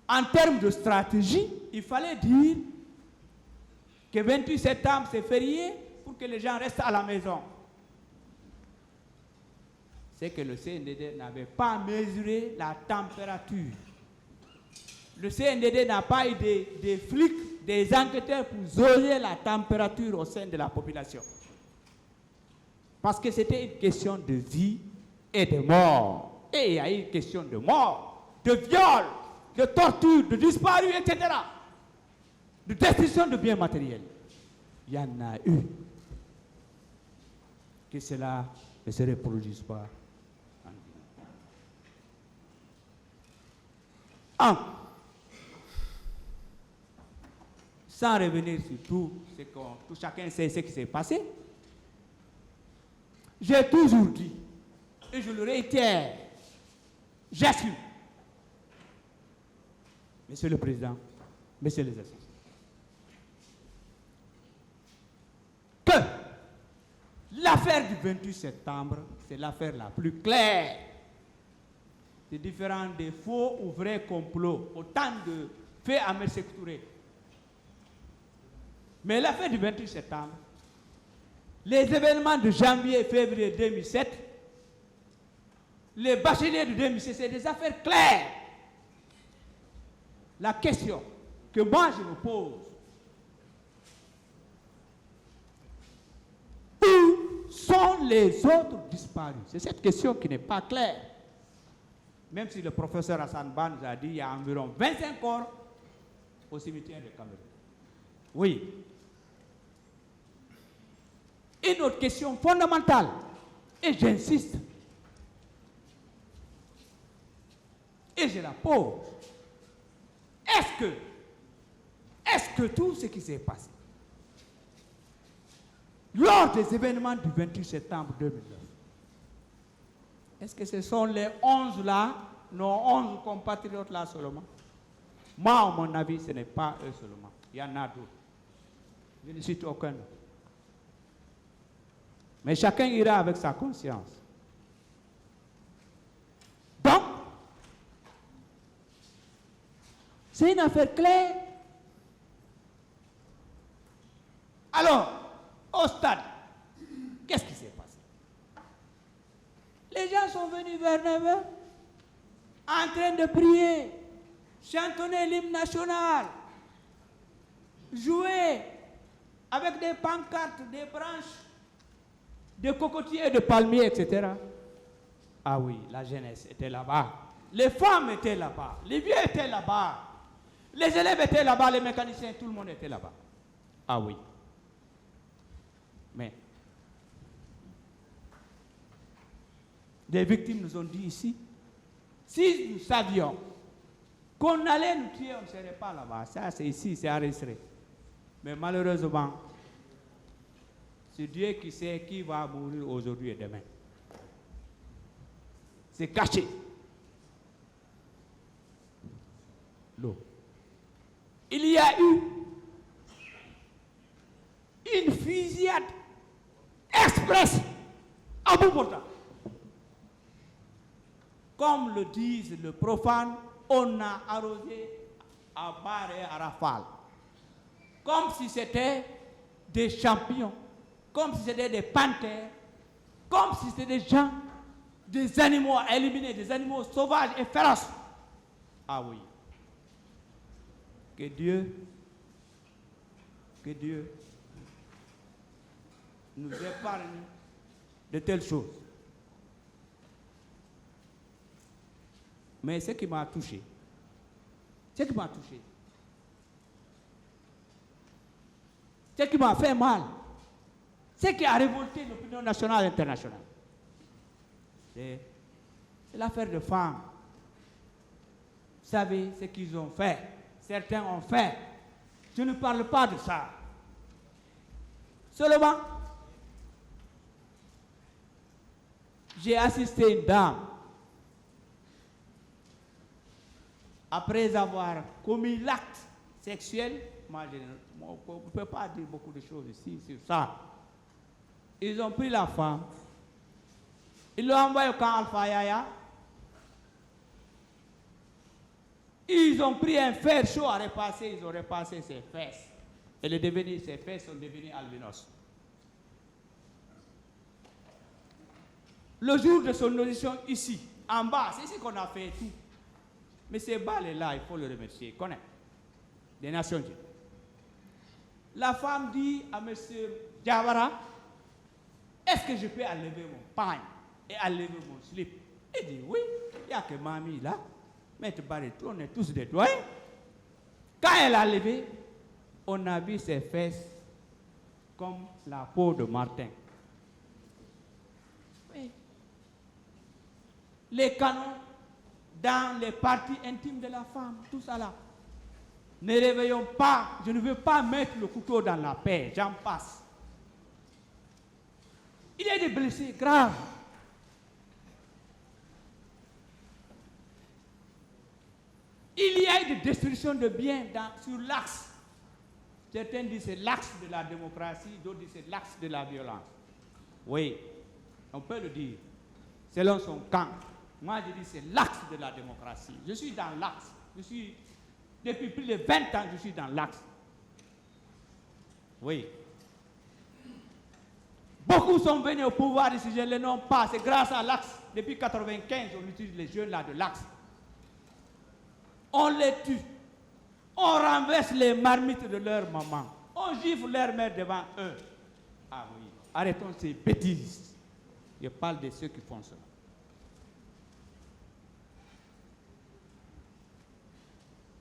en termes de stratégie, il fallait dire que 28 septembre, c'est férié pour que les gens restent à la maison. C'est que le CNDD n'avait pas mesuré la température. Le CNDD n'a pas eu des flics, des enquêteurs pour jauger la température au sein de la population. Parce que c'était une question de vie et de mort. Et il y a eu une question de mort, de viol, de torture, de disparu, etc. De destruction de biens matériels. Il y en a eu. Que cela ne se reproduise pas. sans revenir sur tout, tout chacun sait ce qui s'est passé. J'ai toujours dit, et je le réitère, j'assume. Monsieur le Président, Messieurs les associés, que l'affaire du 28 septembre, c'est l'affaire la plus claire. C'est différent des faux ou vrais complots, autant de faits à me secourir. Mais l'affaire du 28 septembre, les événements de janvier et février 2007, les bacheliers de 2007, c'est des affaires claires. La question que moi je me pose, où sont les autres disparus? C'est cette question qui n'est pas claire. Même si le professeur Hassan Ba nous a dit qu'il y a environ 25 corps au cimetière de Cameroun. Oui. Une autre question fondamentale, et j'insiste, et je la pose. Est-ce que tout ce qui s'est passé lors des événements du 28 septembre 2009, est-ce que ce sont les 11 là, nos 11 compatriotes là seulement? Moi, à mon avis, ce n'est pas eux seulement. Il y en a d'autres. Je ne cite aucun. Mais chacun ira avec sa conscience. Donc, c'est une affaire claire. Alors, au stade, qu'est-ce qui s'est passé? Les gens sont venus vers 9h, en train de prier, chantonner l'hymne national, jouer avec des pancartes, des branches, des cocotiers, de palmiers, etc. Ah oui, la jeunesse était là-bas. Les femmes étaient là-bas. Les vieux étaient là-bas. Les élèves étaient là-bas, les mécaniciens, tout le monde était là-bas. Ah oui. Mais des victimes nous ont dit ici, si nous savions qu'on allait nous tuer, on ne serait pas là-bas. Ça, c'est ici, c'est enregistré. Mais malheureusement, c'est Dieu qui sait qui va mourir aujourd'hui et demain. C'est caché. L'eau. Il y a eu une fusillade express à bout portant. Comme le disent les profanes, on a arrosé à barre et à rafale. Comme si c'était des champions, comme si c'était des panthères, comme si c'était des gens, des animaux à éliminer, des animaux sauvages et féroces. Ah oui. Que Dieu nous épargne de telles choses. Mais ce qui m'a touché, ce qui m'a fait mal, ce qui a révolté l'opinion nationale et internationale, c'est l'affaire de femmes. Vous savez ce qu'ils ont fait, certains ont fait. Je ne parle pas de ça. Seulement, j'ai assisté à une dame, après avoir commis l'acte sexuel, on ne peut pas dire beaucoup de choses ici sur ça. Ils ont pris la femme, ils l'ont envoyée au camp Alpha Yaya, ils ont pris un fer chaud à repasser, ils ont repassé ses fesses. Ses fesses sont devenues albinos. Le jour de son audition ici, en bas, c'est ici qu'on a fait tout. Mais ces balles-là, il faut le remercier. Il connaît. Des Nations Unies. La femme dit à M. Diawara, est-ce que je peux enlever mon pagne et enlever mon slip? Il dit oui, il n'y a que mamie là. Mais on est tous des doigts. Quand elle a levé, on a vu ses fesses comme la peau de Martin. Oui. Les canons dans les parties intimes de la femme, tout ça là. Ne réveillons pas, je ne veux pas mettre le couteau dans la paix, j'en passe. Il y a des blessés graves. Il y a des destructions de biens sur l'axe. Certains disent c'est l'axe de la démocratie, d'autres disent c'est l'axe de la violence. Oui, on peut le dire, selon son camp. Moi, je dis c'est l'axe de la démocratie. Je suis dans l'axe. Depuis plus de 20 ans, je suis dans l'axe. Oui. Beaucoup sont venus au pouvoir ici, je ne les nomme pas. C'est grâce à l'axe. Depuis 1995, on utilise les jeunes là de l'axe. On les tue. On renverse les marmites de leur maman. On gifle leur mère devant eux. Ah oui. Arrêtons ces bêtises. Je parle de ceux qui font cela.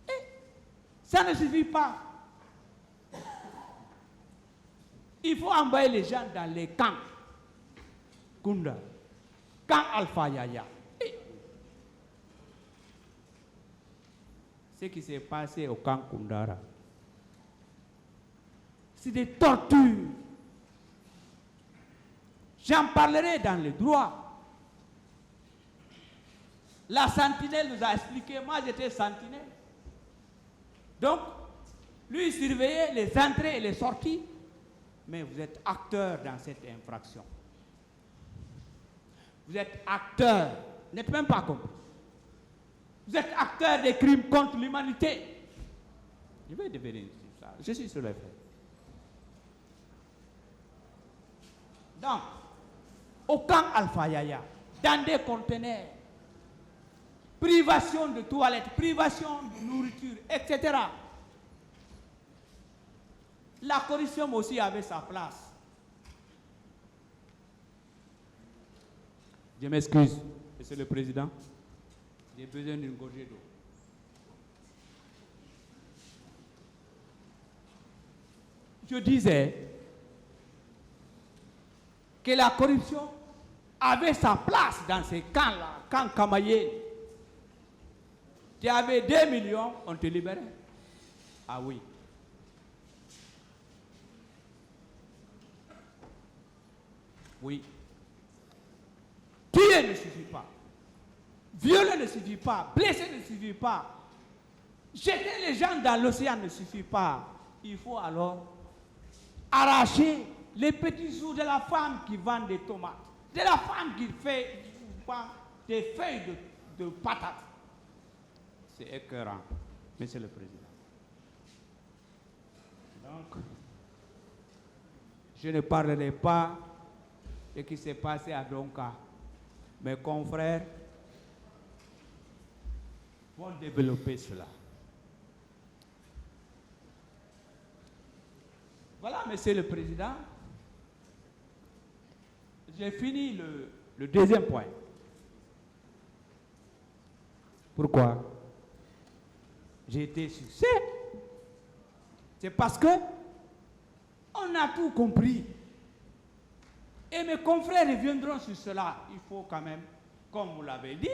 Et ça ne suffit pas. Il faut envoyer les gens dans les camps. Kunda. Camp Alpha Yaya. Ce qui s'est passé au camp Kundara, c'est des tortures. J'en parlerai dans le droit. La sentinelle nous a expliqué, moi j'étais sentinelle. Donc, lui surveillait les entrées et les sorties. Mais vous êtes acteur dans cette infraction. Vous êtes acteur, vous n'êtes même pas compris. Vous êtes acteur des crimes contre l'humanité. Je vais devenir ça. Je suis sur les faits. Donc, au camp Alpha Yaya, dans des conteneurs, privation de toilettes, privation de nourriture, etc. La corruption aussi avait sa place. Je m'excuse, Monsieur le Président. J'ai besoin d'une gorgée d'eau. Je disais que la corruption avait sa place dans ces camps-là, camp Kamaye. Tu avais 2 millions, on te libérait. Ah oui. Oui. Tuer ne suffit pas. Violer ne suffit pas. Blesser ne suffit pas. Jeter les gens dans l'océan ne suffit pas. Il faut alors arracher les petits sous de la femme qui vend des tomates, de la femme qui fait des feuilles de patates. C'est écœurant, Monsieur le Président. Donc, je ne parlerai pas de ce qui s'est passé à Donka. Mes confrères vont développer cela. Voilà, Monsieur le Président. J'ai fini le deuxième point. Pourquoi? J'ai été succès. C'est parce que on a tout compris. Et mes confrères reviendront sur cela. Il faut quand même, comme vous l'avez dit,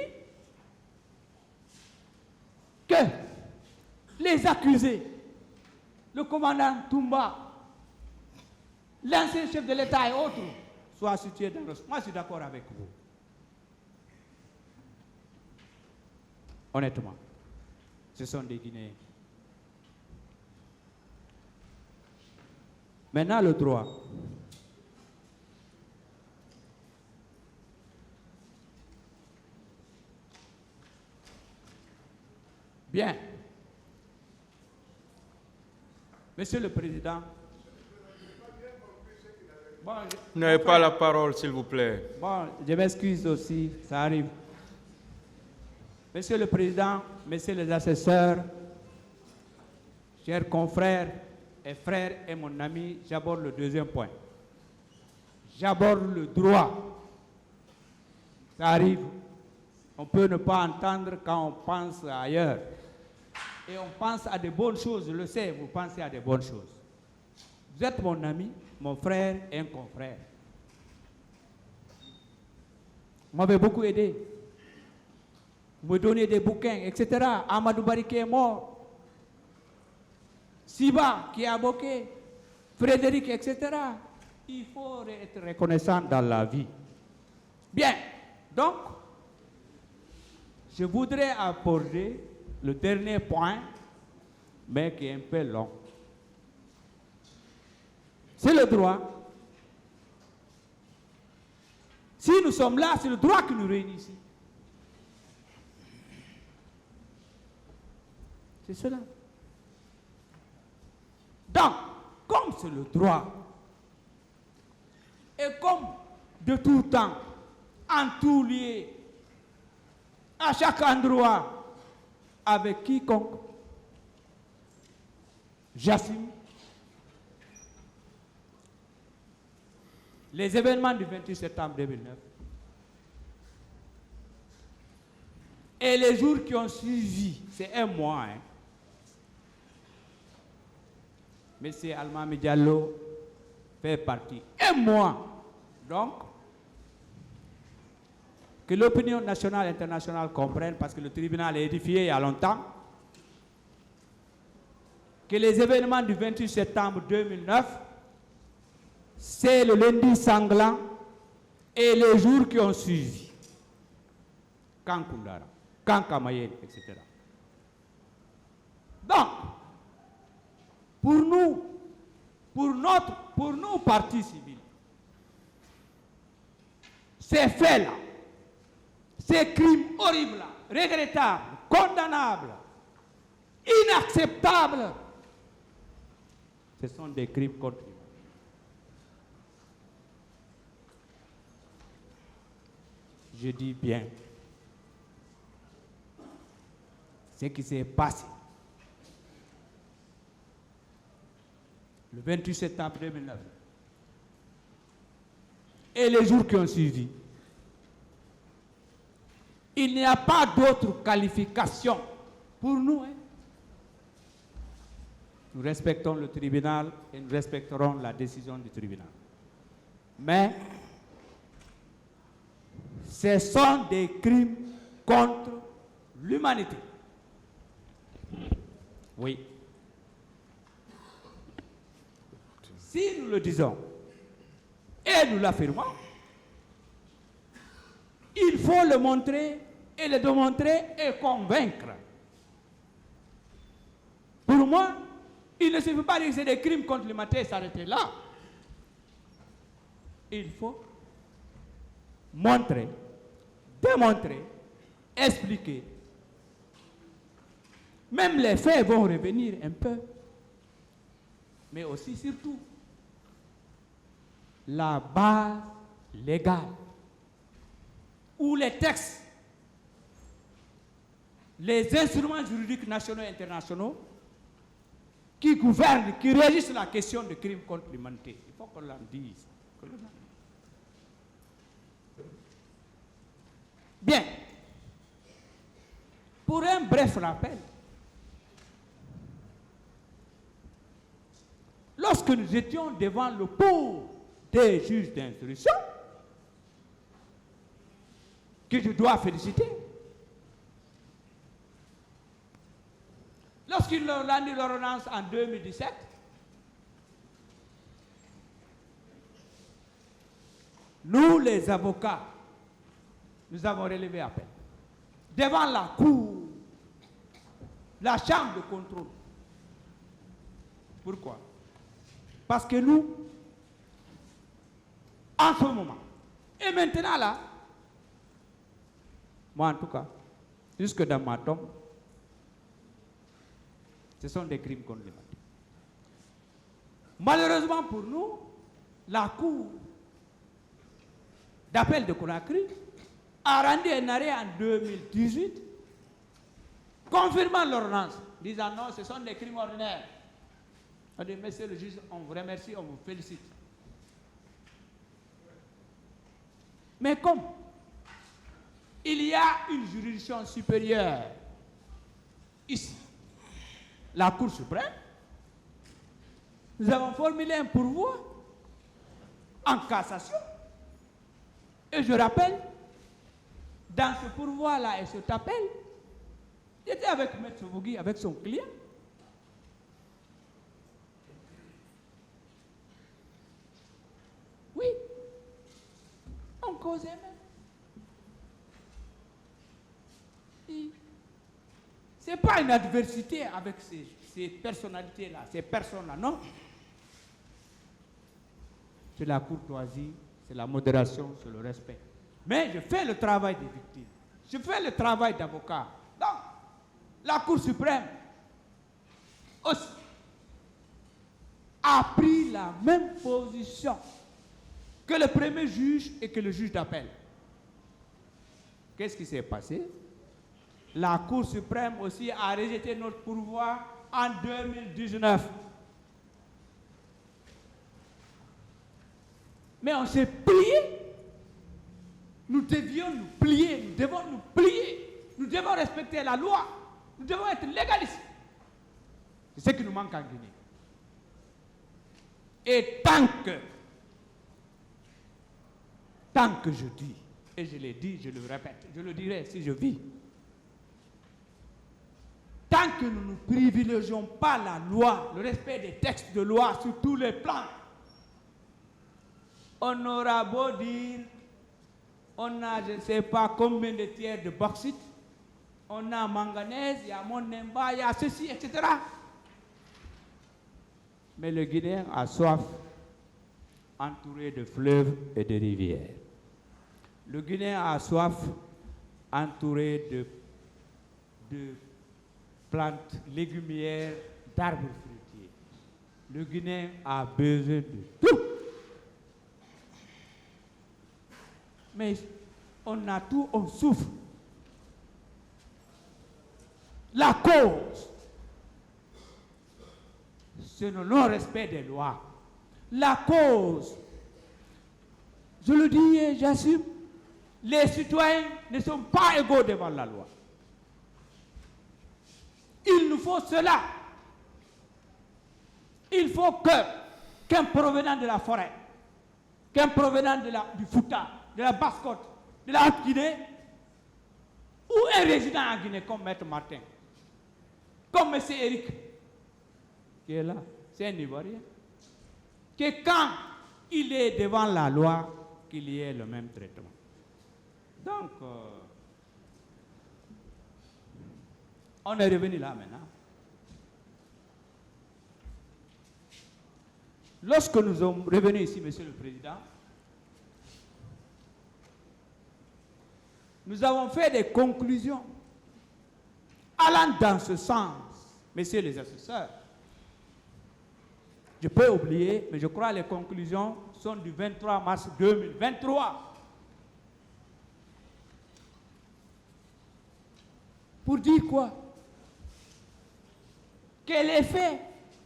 que les accusés, le commandant Toumba, l'ancien chef de l'État et autres, soient situés dans le... Moi, je suis d'accord avec vous. Honnêtement, ce sont des Guinéens. Maintenant, le droit. Bien. Monsieur le Président. Bon, vous n'avez pas la parole, s'il vous plaît. Bon, je m'excuse aussi, ça arrive. Monsieur le Président, Messieurs les assesseurs, chers confrères et frères et mon ami, j'aborde le deuxième point. J'aborde le droit. Ça arrive. On peut ne pas entendre quand on pense ailleurs. Et on pense à de bonnes choses, je le sais, vous pensez à de bonnes choses. Vous êtes mon ami, mon frère et un confrère. Vous m'avez beaucoup aidé. Vous me donnez des bouquins, etc. Amadou Barike est mort. Siba qui a boqué, Frédéric, etc. Il faut être reconnaissant dans la vie. Bien, donc, je voudrais aborder le dernier point, mais qui est un peu long. C'est le droit. Si nous sommes là, c'est le droit qui nous réunit ici. C'est cela. Donc, comme c'est le droit, et comme de tout temps, en tout lieu, à chaque endroit, avec quiconque, j'assume les événements du 28 septembre 2009 et les jours qui ont suivi, c'est un mois. Monsieur Almami Diallo fait partie. Un mois. Donc, que l'opinion nationale et internationale comprenne, parce que le tribunal est édifié il y a longtemps, que les événements du 28 septembre 2009, c'est le lundi sanglant et les jours qui ont suivi. Kankundara, Kankamayen, etc. Donc, pour nous, partis civils, ces faits-là, ces crimes horribles, regrettables, condamnables, inacceptables, ce sont des crimes contre l'humanité. Je dis bien, ce qui s'est passé le 28 septembre 2009 et les jours qui ont suivi, il n'y a pas d'autre qualification pour nous. Nous respectons le tribunal et nous respecterons la décision du tribunal. Mais ce sont des crimes contre l'humanité. Oui. Si nous le disons et nous l'affirmons, il faut le montrer et le démontrer et convaincre. Pour moi, il ne suffit pas de dire que c'est des crimes contre l'humanité et s'arrêter là. Il faut montrer, démontrer, expliquer. Même les faits vont revenir un peu. Mais aussi, surtout, la base légale ou les textes, les instruments juridiques nationaux et internationaux qui gouvernent, qui régissent la question de crimes contre l'humanité. Il faut qu'on l'en dise. Bien. Pour un bref rappel, lorsque nous étions devant le pot des juges d'instruction, que je dois féliciter, lorsqu'ils ont rendu l'ordonnance en 2017, nous les avocats, nous avons relevé appel devant la cour, la chambre de contrôle. Pourquoi? Parce que nous, en ce moment, et maintenant là, moi en tout cas, jusque dans ma tombe, ce sont des crimes contre l'humanité. Malheureusement pour nous, la cour d'appel de Conakry a rendu un arrêt en 2018 confirmant l'ordonnance, disant non, ce sont des crimes ordinaires. On dit, monsieur le juge, on vous remercie, on vous félicite. Mais comme il y a une juridiction supérieure ici, la Cour suprême, nous avons formulé un pourvoi en cassation. Et je rappelle, dans ce pourvoi-là et cet appel, j'étais avec M. Souvogui, avec son client. déposé même. Ce n'est pas une adversité avec ces personnalités-là, ces personnes-là, non. C'est la courtoisie, c'est la modération, c'est le respect. Mais je fais le travail des victimes. Je fais le travail d'avocat. Donc, la Cour suprême aussi a pris la même position que le premier juge et que le juge d'appel. Qu'est-ce qui s'est passé? La Cour suprême aussi a rejeté notre pourvoi en 2019. Mais on s'est plié. Nous devions nous plier, nous devons nous plier. Nous devons respecter la loi. Nous devons être légalistes. C'est ce qui nous manque en Guinée. Et tant que je dis, et je l'ai dit, je le répète, je le dirai si je vis, tant que nous ne privilégions pas la loi, le respect des textes de loi sur tous les plans, on aura beau dire, on a je ne sais pas combien de tiers de bauxite, on a manganèse, il y a Monemba, il y a ceci, etc. Mais le Guinéen a soif, entouré de fleuves et de rivières. Le Guinéen a soif, entouré de plantes légumières, d'arbres fruitiers. Le Guinéen a besoin de tout. Mais on a tout, on souffre. La cause, c'est le non-respect des lois. La cause, je le dis et j'assume, les citoyens ne sont pas égaux devant la loi. Il nous faut cela. Il faut qu'un provenant de la forêt, qu'un provenant du Fouta, de la Basse-Côte, de la Haute-Guinée, ou un résident en Guinée comme Maître Martin, comme M. Eric, qui est là, c'est un Ivoirien, que quand il est devant la loi, qu'il y ait le même traitement. Donc, on est revenu là maintenant. Lorsque nous sommes revenus ici, Monsieur le Président, nous avons fait des conclusions allant dans ce sens, messieurs les assesseurs. Je peux oublier, mais je crois que les conclusions sont du 23 mars 2023. Pour dire quoi? Que les faits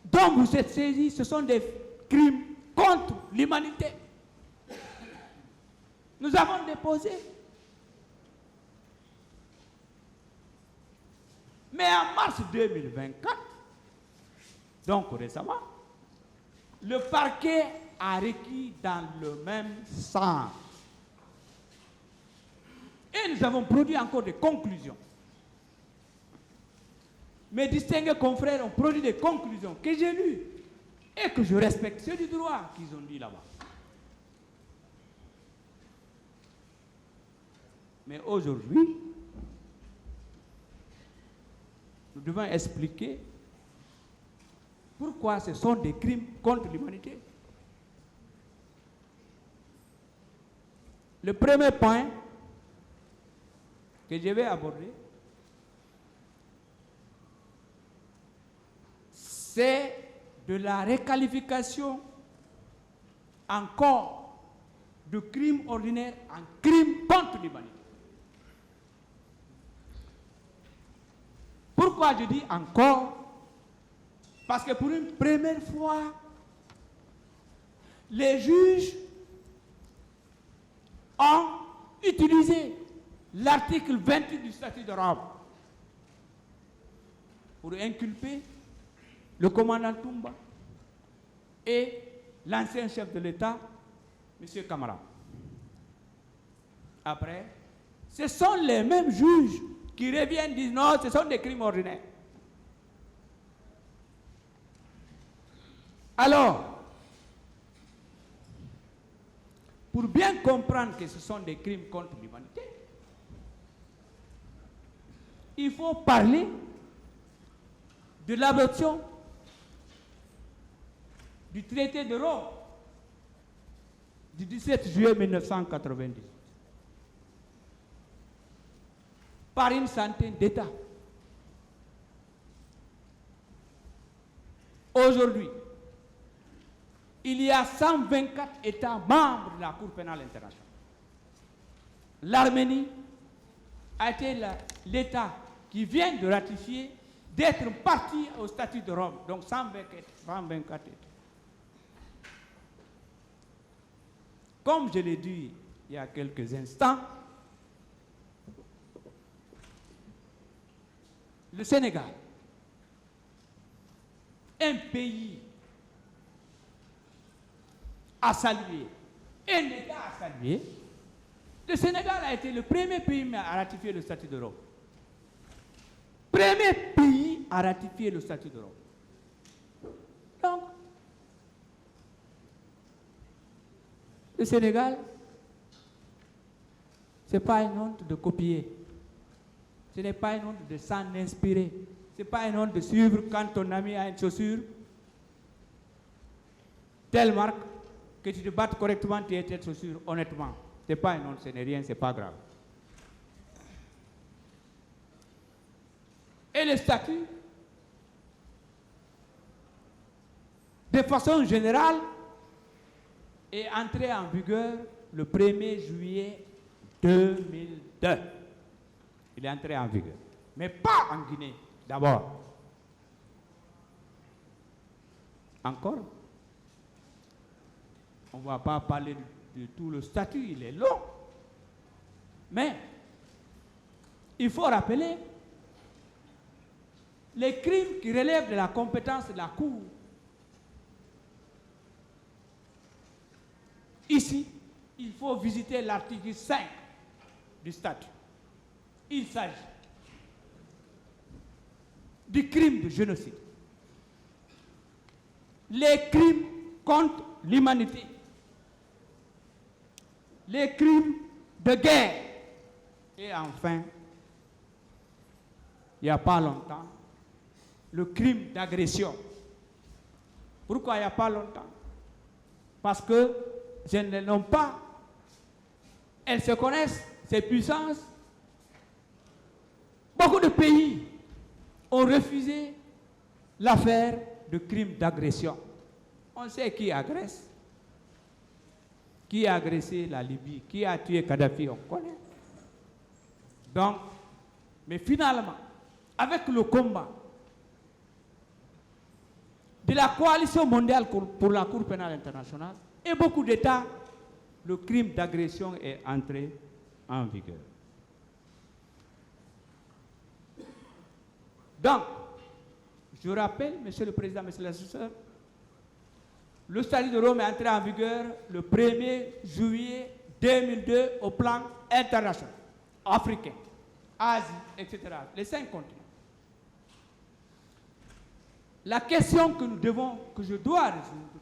dont vous êtes saisis, ce sont des crimes contre l'humanité. Nous avons déposé. Mais en mars 2024, donc récemment, le parquet a requis dans le même sens. Et nous avons produit encore des conclusions. Mes distingués confrères ont produit des conclusions que j'ai lues et que je respecte. C'est du droit qu'ils ont dit là-bas. Mais aujourd'hui, nous devons expliquer pourquoi ce sont des crimes contre l'humanité. Le premier point que je vais aborder, c'est de la requalification encore de crimes ordinaires en crimes contre l'humanité. Pourquoi je dis encore? Parce que pour une première fois, les juges ont utilisé l'article 28 du statut de Rome pour inculper le commandant Toumba et l'ancien chef de l'État, M. Camara. Après, ce sont les mêmes juges qui reviennent et disent non, ce sont des crimes ordinaires. Alors, pour bien comprendre que ce sont des crimes contre l'humanité, il faut parler de l'adoption du traité de Rome du 17 juillet 1990 par une centaine d'États. Aujourd'hui, il y a 124 États membres de la Cour pénale internationale. L'Arménie a été l'État qui vient de ratifier, d'être partie au statut de Rome, donc 124 États. Comme je l'ai dit il y a quelques instants, le Sénégal, un pays à saluer, un État à saluer, le Sénégal a été le premier pays à ratifier le statut de Rome. Premier pays à ratifier le statut de Rome. Donc, le Sénégal, ce n'est pas une honte de copier. Ce n'est pas une honte de s'en inspirer. Ce n'est pas une honte de suivre quand ton ami a une chaussure, telle marque, que tu te battes correctement tes chaussures, honnêtement. Ce n'est pas une honte, ce n'est rien, ce n'est pas grave. Et le statut, de façon générale, est entré en vigueur le 1er juillet 2002. Il est entré en vigueur. Mais pas en Guinée, d'abord. Encore. On ne va pas parler de tout le statut, il est long. Mais, il faut rappeler les crimes qui relèvent de la compétence de la Cour. Ici, il faut visiter l'article 5 du statut. Il s'agit du crime de génocide, les crimes contre l'humanité, les crimes de guerre et enfin, il n'y a pas longtemps, le crime d'agression. Pourquoi il n'y a pas longtemps? Parce que je ne les nomme pas. Elles se connaissent, ces puissances. Beaucoup de pays ont refusé l'affaire de crime d'agression. On sait qui agresse, qui a agressé la Libye, qui a tué Kadhafi, on connaît. Donc, mais finalement, avec le combat de la coalition mondiale pour la Cour pénale internationale et beaucoup d'États, le crime d'agression est entré en vigueur. Donc, je rappelle, Monsieur le Président, Monsieur l'assesseur, le statut de Rome est entré en vigueur le 1er juillet 2002 au plan international, africain, Asie, etc., les 5 continents. La question que je dois résoudre,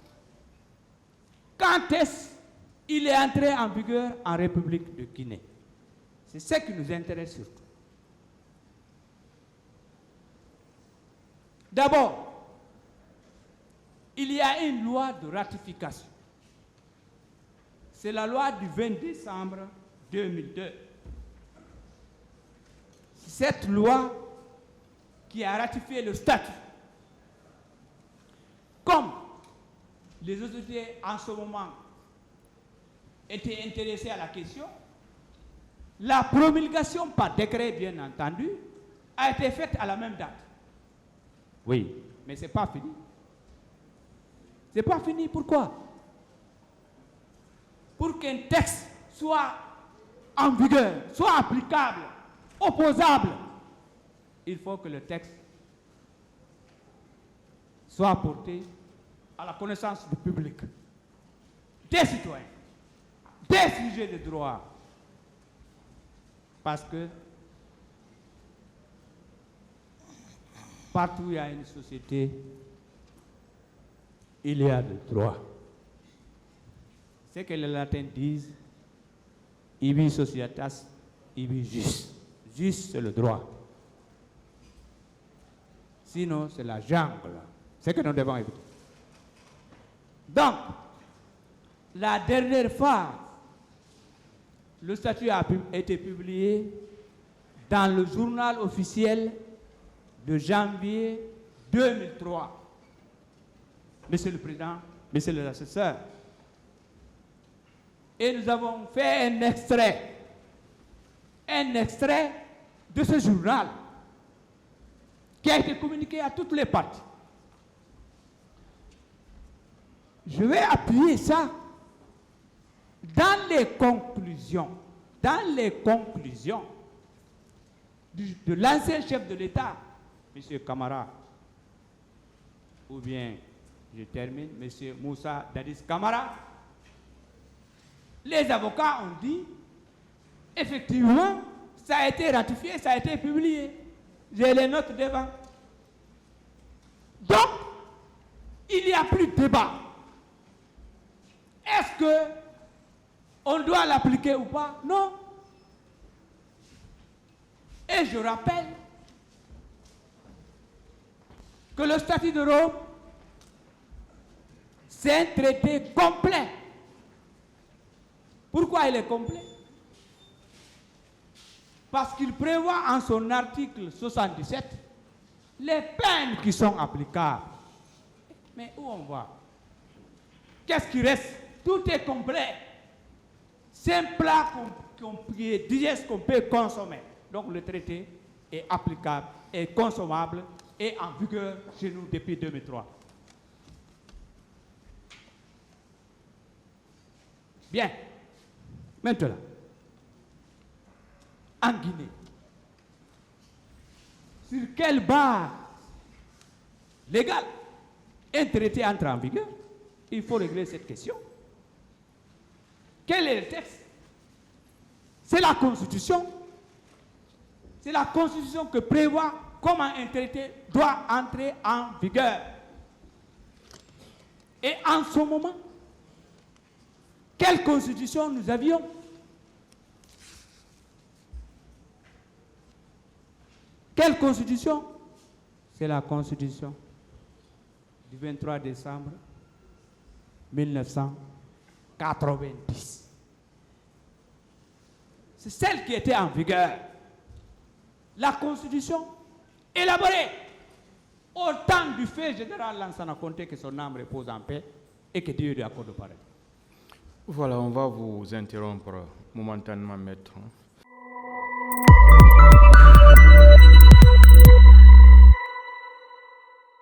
quand est-ce qu'il est entré en vigueur en République de Guinée? C'est ce qui nous intéresse surtout. D'abord, il y a une loi de ratification. C'est la loi du 20 décembre 2002. Cette loi qui a ratifié le statut. Comme les autorités en ce moment étaient intéressées à la question, la promulgation par décret, bien entendu, a été faite à la même date. Oui, mais ce n'est pas fini. Ce n'est pas fini, pourquoi? Pour qu'un texte soit en vigueur, soit applicable, opposable, il faut que le texte soit porté à la connaissance du public, des citoyens, des sujets de droit. Parce que partout où il y a une société, il y a le droit. C'est que les latins disent ibi societas, ibi jus. Jus, c'est le droit. Sinon, c'est la jungle. C'est que nous devons éviter. Donc, la dernière fois, le statut a été publié dans le journal officiel de janvier 2003. Monsieur le Président, Monsieur le Assesseur, et nous avons fait un extrait de ce journal qui a été communiqué à toutes les parties. Je vais appuyer ça dans les conclusions de l'ancien chef de l'État, M. Camara, ou bien, je termine, M. Moussa Dadis Camara. Les avocats ont dit, effectivement, ça a été ratifié, ça a été publié. J'ai les notes devant. Donc, il n'y a plus de débat. Est-ce qu'on doit l'appliquer ou pas? Non. Et je rappelle que le statut de Rome, c'est un traité complet. Pourquoi il est complet? Parce qu'il prévoit en son article 77 les peines qui sont applicables. Mais où on va? Qu'est-ce qui reste? Tout est complet. C'est un plat qui est digeste, qu'on peut consommer. Donc le traité est applicable, est consommable et en vigueur chez nous depuis 2003. Bien. Maintenant, en Guinée, sur quelle base légale un traité entre en vigueur? Il faut régler cette question. Quel est le texte? C'est la Constitution. C'est la Constitution qui prévoit comment un traité doit entrer en vigueur. Et en ce moment, quelle Constitution nous avions? Quelle Constitution? C'est la Constitution du 23 décembre 1990. C'est celle qui était en vigueur. La Constitution élaborée au temps du fait général Lansana Conté, que son âme repose en paix et que Dieu lui accorde le paradis. Voilà, on va vous interrompre momentanément, maître.